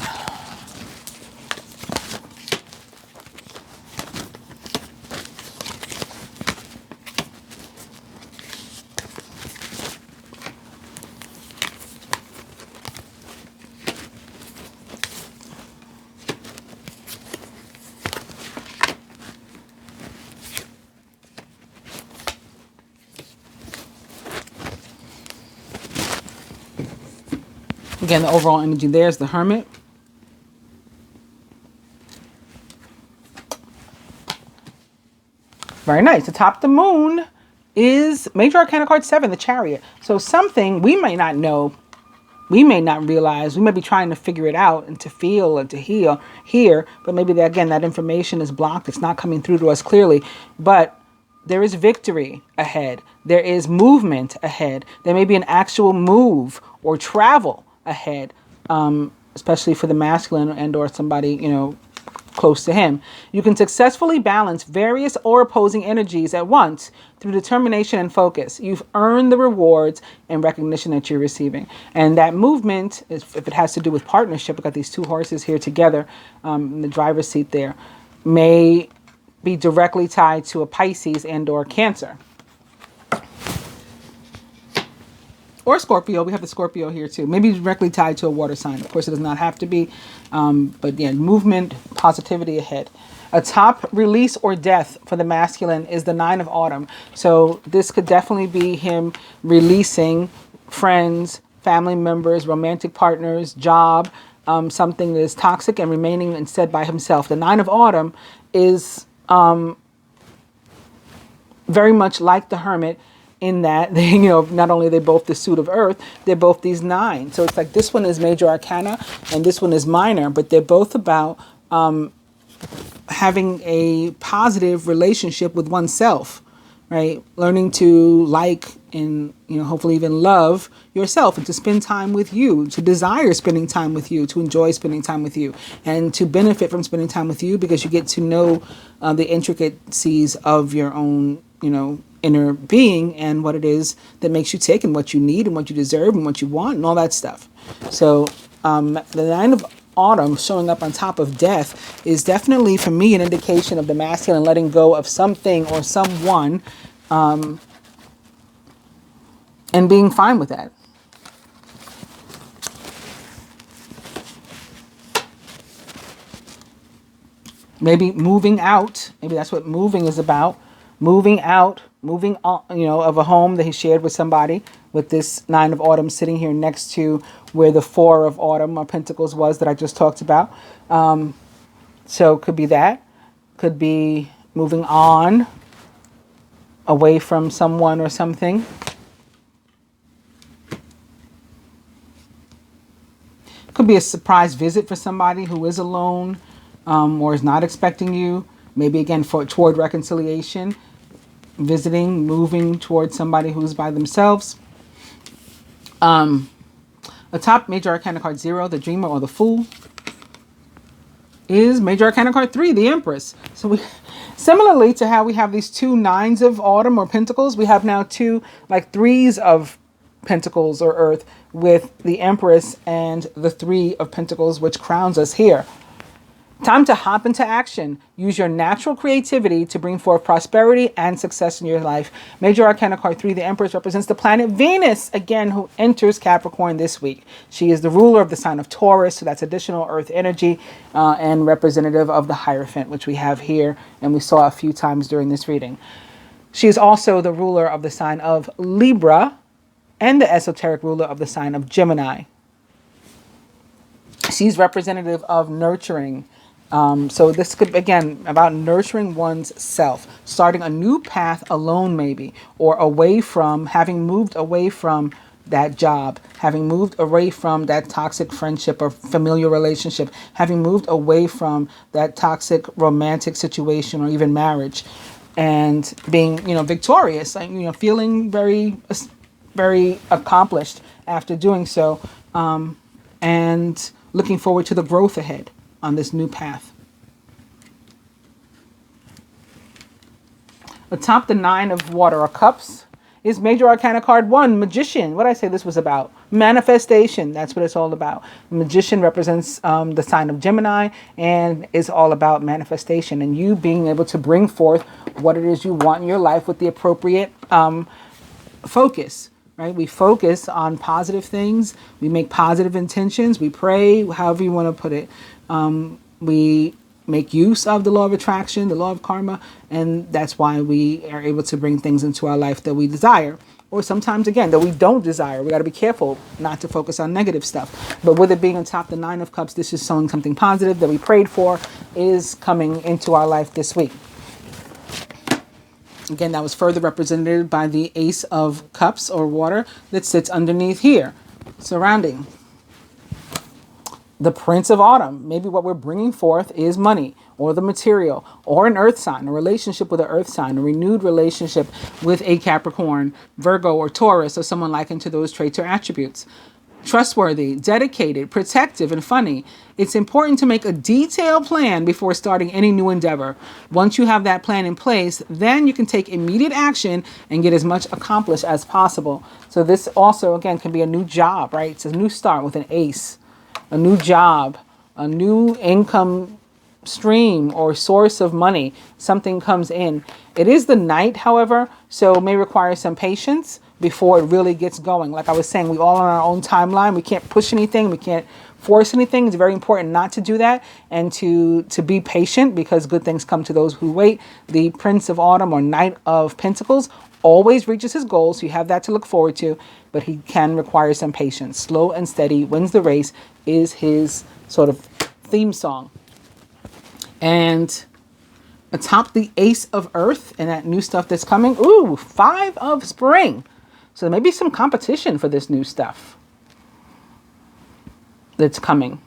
Again, the overall energy there's the Hermit. Very nice. Atop the moon is Major Arcana card 7, the Chariot. So something we may not know, we may not realize, we may be trying to figure it out and to feel and to hear, but maybe that information is blocked. It's not coming through to us clearly. But there is victory ahead. There is movement ahead. There may be an actual move or travel ahead, especially for the masculine and or somebody, close to him. You can successfully balance various or opposing energies at once through determination and focus. You've earned the rewards and recognition that you're receiving. And that movement, if it has to do with partnership, we've got these two horses here together in the driver's seat there, may be directly tied to a Pisces and or Cancer. Or Scorpio. We have the Scorpio here too. Maybe directly tied to a water sign. Of course, it does not have to be. But yeah, movement, positivity ahead. A top release or death for the masculine is the 9 of Autumn. So this could definitely be him releasing friends, family members, romantic partners, job, something that is toxic and remaining instead by himself. The 9 of Autumn is very much like the Hermit, in that they, not only are they both the suit of earth, they're both these 9. So it's like this one is Major Arcana and this one is minor, but they're both about having a positive relationship with oneself, right? Learning to like and, hopefully even love yourself, and to spend time with you, to desire spending time with you, to enjoy spending time with you, and to benefit from spending time with you because you get to know the intricacies of your own, inner being and what it is that makes you tick and what you need and what you deserve and what you want and all that stuff. So the 9 of Autumn showing up on top of death is definitely, for me, an indication of the masculine letting go of something or someone and being fine with that. Maybe moving out. Maybe that's what moving is about. Moving out, moving on, of a home that he shared with somebody, with this 9 of Autumn sitting here next to where the 4 of Autumn or Pentacles was that I just talked about. So could be that. Could be moving on away from someone or something. Could be a surprise visit for somebody who is alone or is not expecting you. Maybe again toward reconciliation, visiting, moving towards somebody who's by themselves. A top Major Arcana card 0, the Dreamer or the Fool, is Major Arcana card 3, the Empress. So we, similarly to how we have these two 9s of Autumn or Pentacles, we have now two like 3s of Pentacles or Earth with the Empress and the 3 of Pentacles, which crowns us here. Time to hop into action. Use your natural creativity to bring forth prosperity and success in your life. Major Arcana card 3, the Empress, represents the planet Venus, again, who enters Capricorn this week. She is the ruler of the sign of Taurus, so that's additional earth energy and representative of the Hierophant, which we have here and we saw a few times during this reading. She is also the ruler of the sign of Libra and the esoteric ruler of the sign of Gemini. She's representative of nurturing. So this could, again, about nurturing one's self, starting a new path alone maybe, or away from, having moved away from that job, having moved away from that toxic friendship or familial relationship, having moved away from that toxic romantic situation or even marriage, and being, victorious, feeling very, very accomplished after doing so, and looking forward to the growth ahead on this new path. Atop the 9 of water or cups is Major Arcana card 1, Magician. What did I say this was about? Manifestation. That's what it's all about. Magician represents the sign of Gemini and is all about manifestation and you being able to bring forth what it is you want in your life with the appropriate focus. Right? We focus on positive things. We make positive intentions. We pray, however you want to put it. We make use of the law of attraction, the law of karma, and that's why we are able to bring things into our life that we desire. Or sometimes, again, that we don't desire. We got to be careful not to focus on negative stuff. But with it being on top the 9 of cups, this is showing something positive that we prayed for is coming into our life this week. Again, that was further represented by the Ace of Cups or water that sits underneath here, surrounding the Prince of Autumn. Maybe what we're bringing forth is money or the material or an earth sign, a relationship with an earth sign, a renewed relationship with a Capricorn, Virgo, or Taurus, or someone likened to those traits or attributes. Trustworthy, dedicated, protective, and funny. It's important to make a detailed plan before starting any new endeavor. Once you have that plan in place, then you can take immediate action and get as much accomplished as possible. So this also, again, can be a new job, right? It's a new start with an ace, a new job, a new income stream or source of money. Something comes in. It is the night, however, so it may require some patience before it really gets going. Like I was saying, we all on our own timeline. We can't push anything. We can't force anything. It's very important not to do that and to be patient because good things come to those who wait. The Prince of Autumn or Knight of Pentacles always reaches his goals. So you have that to look forward to, but he can require some patience. Slow and steady wins the race is his sort of theme song. And atop the Ace of Earth and that new stuff that's coming, 5 of Spring. So there may be some competition for this new stuff that's coming.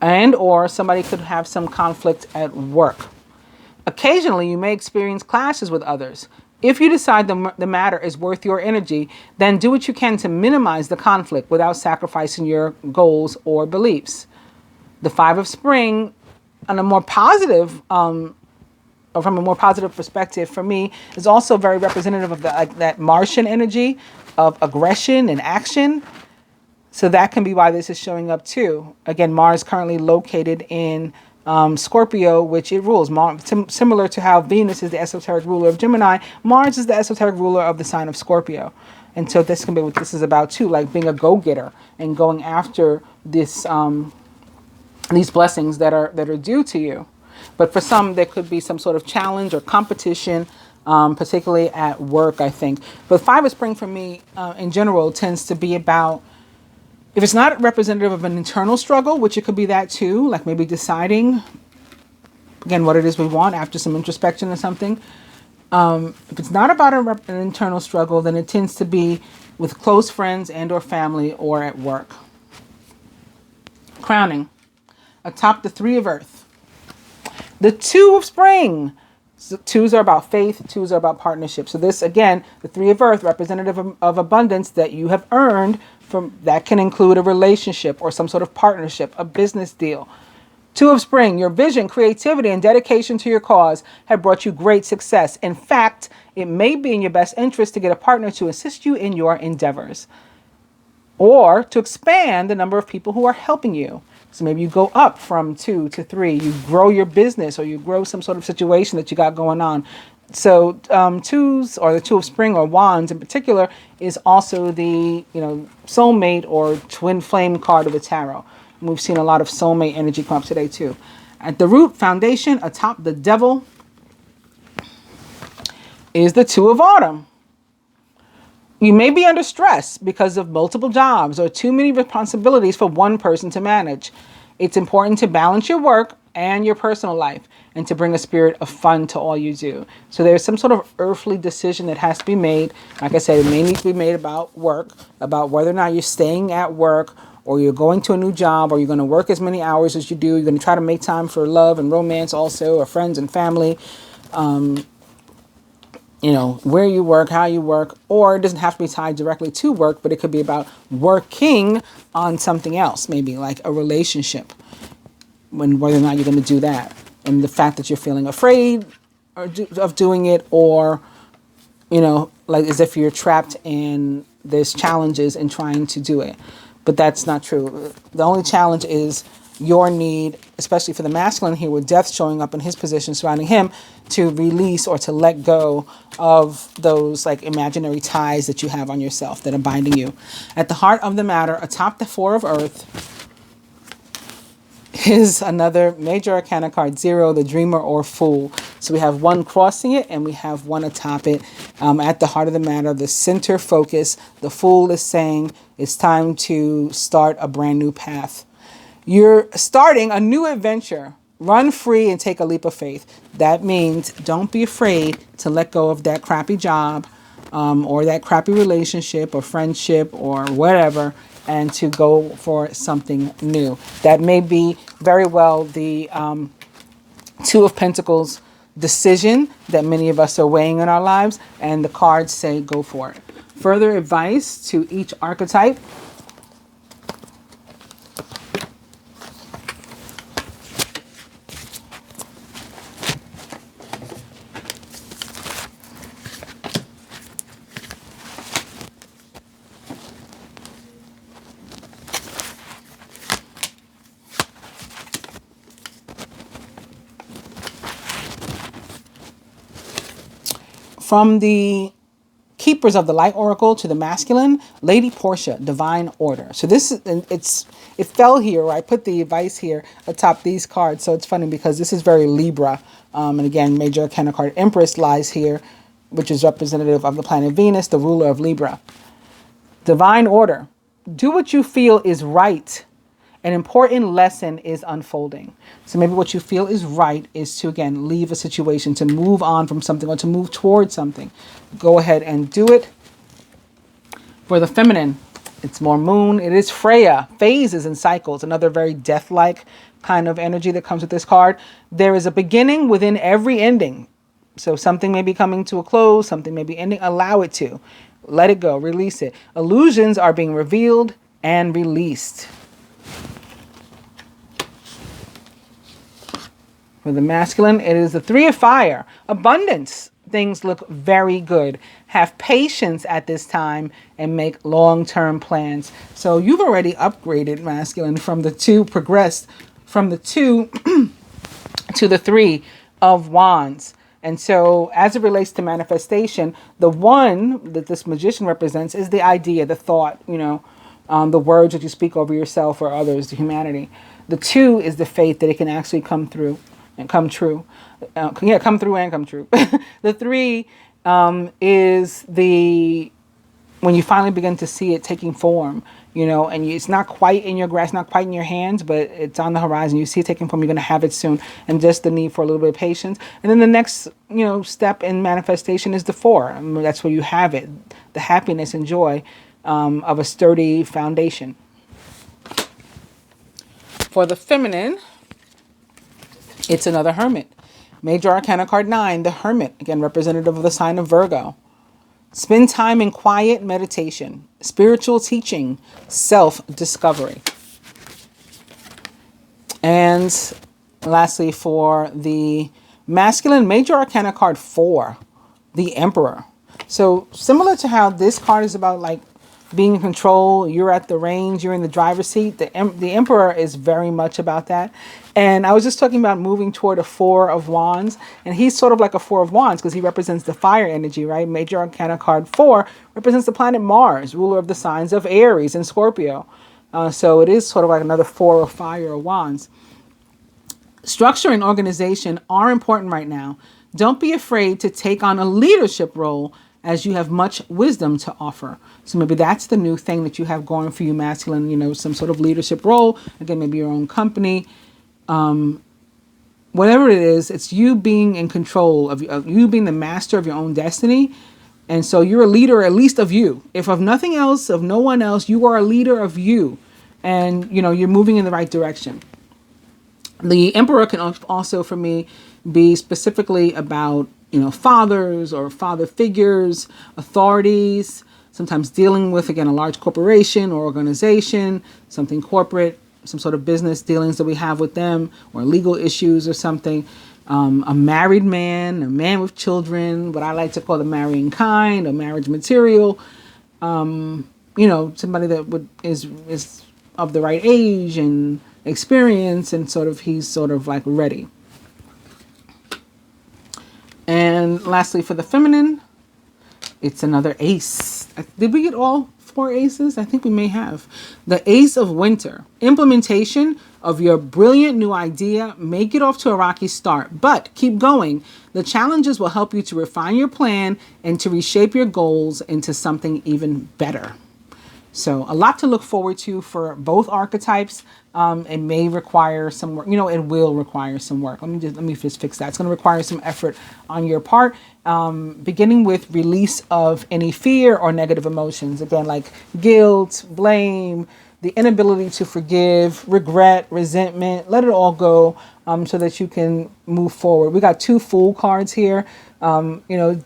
And or somebody could have some conflict at work. Occasionally, you may experience clashes with others. If you decide the matter is worth your energy, then do what you can to minimize the conflict without sacrificing your goals or beliefs. The 5 of Spring, on a more positive or from a more positive perspective for me, is also very representative of that Martian energy of aggression and action. So that can be why this is showing up too. Again, Mars currently located in Scorpio, which it rules. Similar to how Venus is the esoteric ruler of Gemini, Mars is the esoteric ruler of the sign of Scorpio. And so this can be what this is about too, like being a go-getter and going after this these blessings that are due to you. But for some, there could be some sort of challenge or competition, particularly at work, I think. But 5 of Spring for me, in general, tends to be about, if it's not representative of an internal struggle, which it could be that too, like maybe deciding, again, what it is we want after some introspection or something. If it's not about an internal struggle, then it tends to be with close friends and or family or at work. Crowning. Atop the 3 of Earth. The 2 of Spring. So 2s are about faith. 2s are about partnership. So this, again, the 3 of Earth, representative of abundance that you have earned from, that can include a relationship or some sort of partnership, a business deal. 2 of Spring, your vision, creativity, and dedication to your cause have brought you great success. In fact, it may be in your best interest to get a partner to assist you in your endeavors or to expand the number of people who are helping you. So maybe you go up from 2 to 3. You grow your business, or you grow some sort of situation that you got going on. So twos, or the Two of Spring, or wands in particular, is also the soulmate or twin flame card of the tarot. And we've seen a lot of soulmate energy come up today too. At the root foundation, atop the devil, is the Two of Autumn. You may be under stress because of multiple jobs or too many responsibilities for one person to manage. It's important to balance your work and your personal life, and to bring a spirit of fun to all you do. So there's some sort of earthly decision that has to be made. Like I said, it may need to be made about work, about whether or not you're staying at work, or you're going to a new job, or you're going to work as many hours as you do. You're going to try to make time for love and romance also, or friends and family. Where you work, how you work, or it doesn't have to be tied directly to work, but it could be about working on something else, maybe like a relationship, whether or not you're going to do that. And the fact that you're feeling afraid of doing it, or, like as if you're trapped and there's challenges in trying to do it. But that's not true. The only challenge is your need, especially for the masculine here, with death showing up in his position surrounding him, to release or to let go of those like imaginary ties that you have on yourself that are binding you. At the heart of the matter, atop the Four of Earth, is another major arcana card, 0, the dreamer or fool. So we have one crossing it, and we have one atop it. At the heart of the matter, the center focus, the fool is saying it's time to start a brand new path. You're starting a new adventure. Run free and take a leap of faith. That means don't be afraid to let go of that crappy job, or that crappy relationship or friendship or whatever, and to go for something new. That may be very well the Two of Pentacles decision that many of us are weighing in our lives, and the cards say go for it. Further advice to each archetype. From the Keepers of the Light Oracle to the masculine, Lady Portia, Divine Order. So this is, it fell here, or I put the advice here atop these cards. So it's funny because this is very Libra. And again, major arcana card Empress lies here, which is representative of the planet Venus, the ruler of Libra. Divine Order. Do what you feel is right. An important lesson is unfolding. So maybe what you feel is right is to, again, leave a situation, to move on from something, or to move towards something. Go ahead and do it. For the feminine, it's more moon. It is Freya. Phases and cycles. Another very death-like kind of energy that comes with this card. There is a beginning within every ending. So something may be coming to a close. Something may be ending. Allow it to. Let it go. Release it. Illusions are being revealed and released. For the masculine, it is the Three of Fire. Abundance. Things look very good. Have patience at this time and make long-term plans. So you've already upgraded, masculine, from the 2, progressed from the 2 to the 3 of Wands. And so as it relates to manifestation, the 1 that this magician represents is the idea, the thought, the words that you speak over yourself or others, to humanity. The 2 is the faith that it can actually come through. And come true. Come through and come true. The 3 is when you finally begin to see it taking form, and it's not quite in your grasp, not quite in your hands, but it's on the horizon. You see it taking form, you're going to have it soon. And just the need for a little bit of patience. And then the next, step in manifestation is the 4. That's where you have it. The happiness and joy of a sturdy foundation. For the feminine, it's another Hermit. Major Arcana card 9, the Hermit, again representative of the sign of Virgo. Spend time in quiet meditation, spiritual teaching, self-discovery. And lastly, for the masculine, Major Arcana card 4, the Emperor. So similar to how this card is about like being in control. You're at the reins. You're in the driver's seat. The Emperor is very much about that. And I was just talking about moving toward a Four of Wands. And he's sort of like a Four of Wands because he represents the fire energy, right? Major Arcana card 4 represents the planet Mars, ruler of the signs of Aries and Scorpio. So it is sort of like another Four of Fire of Wands. Structure and organization are important right now. Don't be afraid to take on a leadership role as you have much wisdom to offer. So maybe that's the new thing that you have going for you, masculine, you know, some sort of leadership role. Again, maybe your own company. Whatever it is, it's you being in control of you being the master of your own destiny. And so you're a leader, at least of you. If of nothing else, of no one else, you are a leader of you. And, you know, you're moving in the right direction. The Emperor can also, for me, be specifically about, you know, fathers or father figures, authorities, sometimes dealing with, again, a large corporation or organization, something corporate, some sort of business dealings that we have with them, or legal issues or something. A married man, a man with children, what I like to call the marrying kind, a marriage material. You know, somebody that is of the right age and experience, and he's sort of like ready. And lastly, for the feminine, it's another ace. Did we get all 4 aces? I think we may have. The Ace of Winter. Implementation of your brilliant new idea may get off to a rocky start, but keep going. The challenges will help you to refine your plan and to reshape your goals into something even better. So a lot to look forward to for both archetypes. It may require some work. You know, it will require some work. Let me just fix that. It's going to require some effort on your part, beginning with release of any fear or negative emotions. Again, like guilt, blame, the inability to forgive, regret, resentment. Let it all go so that you can move forward. We got 2 Fool cards here. You know,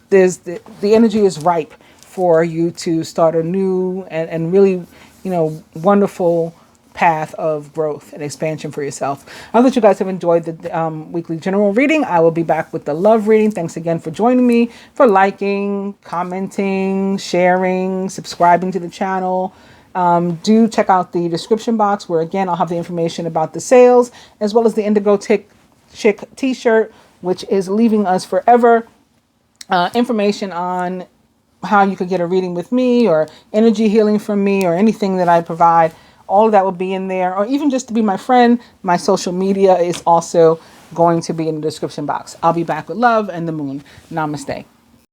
there's the energy is ripe for you to start a new and really, you know, wonderful path of growth and expansion for yourself. I hope that you guys have enjoyed the weekly general reading. I will be back with the love reading. Thanks again for joining me, for liking, commenting, sharing, subscribing to the channel. Do check out the description box where, again, I'll have the information about the sales, as well as the Indigo Chick t-shirt, which is leaving us forever. Information on how you could get a reading with me, or energy healing from me, or anything that I provide. All of that will be in there, or even just to be my friend. My social media is also going to be in the description box. I'll be back with love and the moon. Namaste.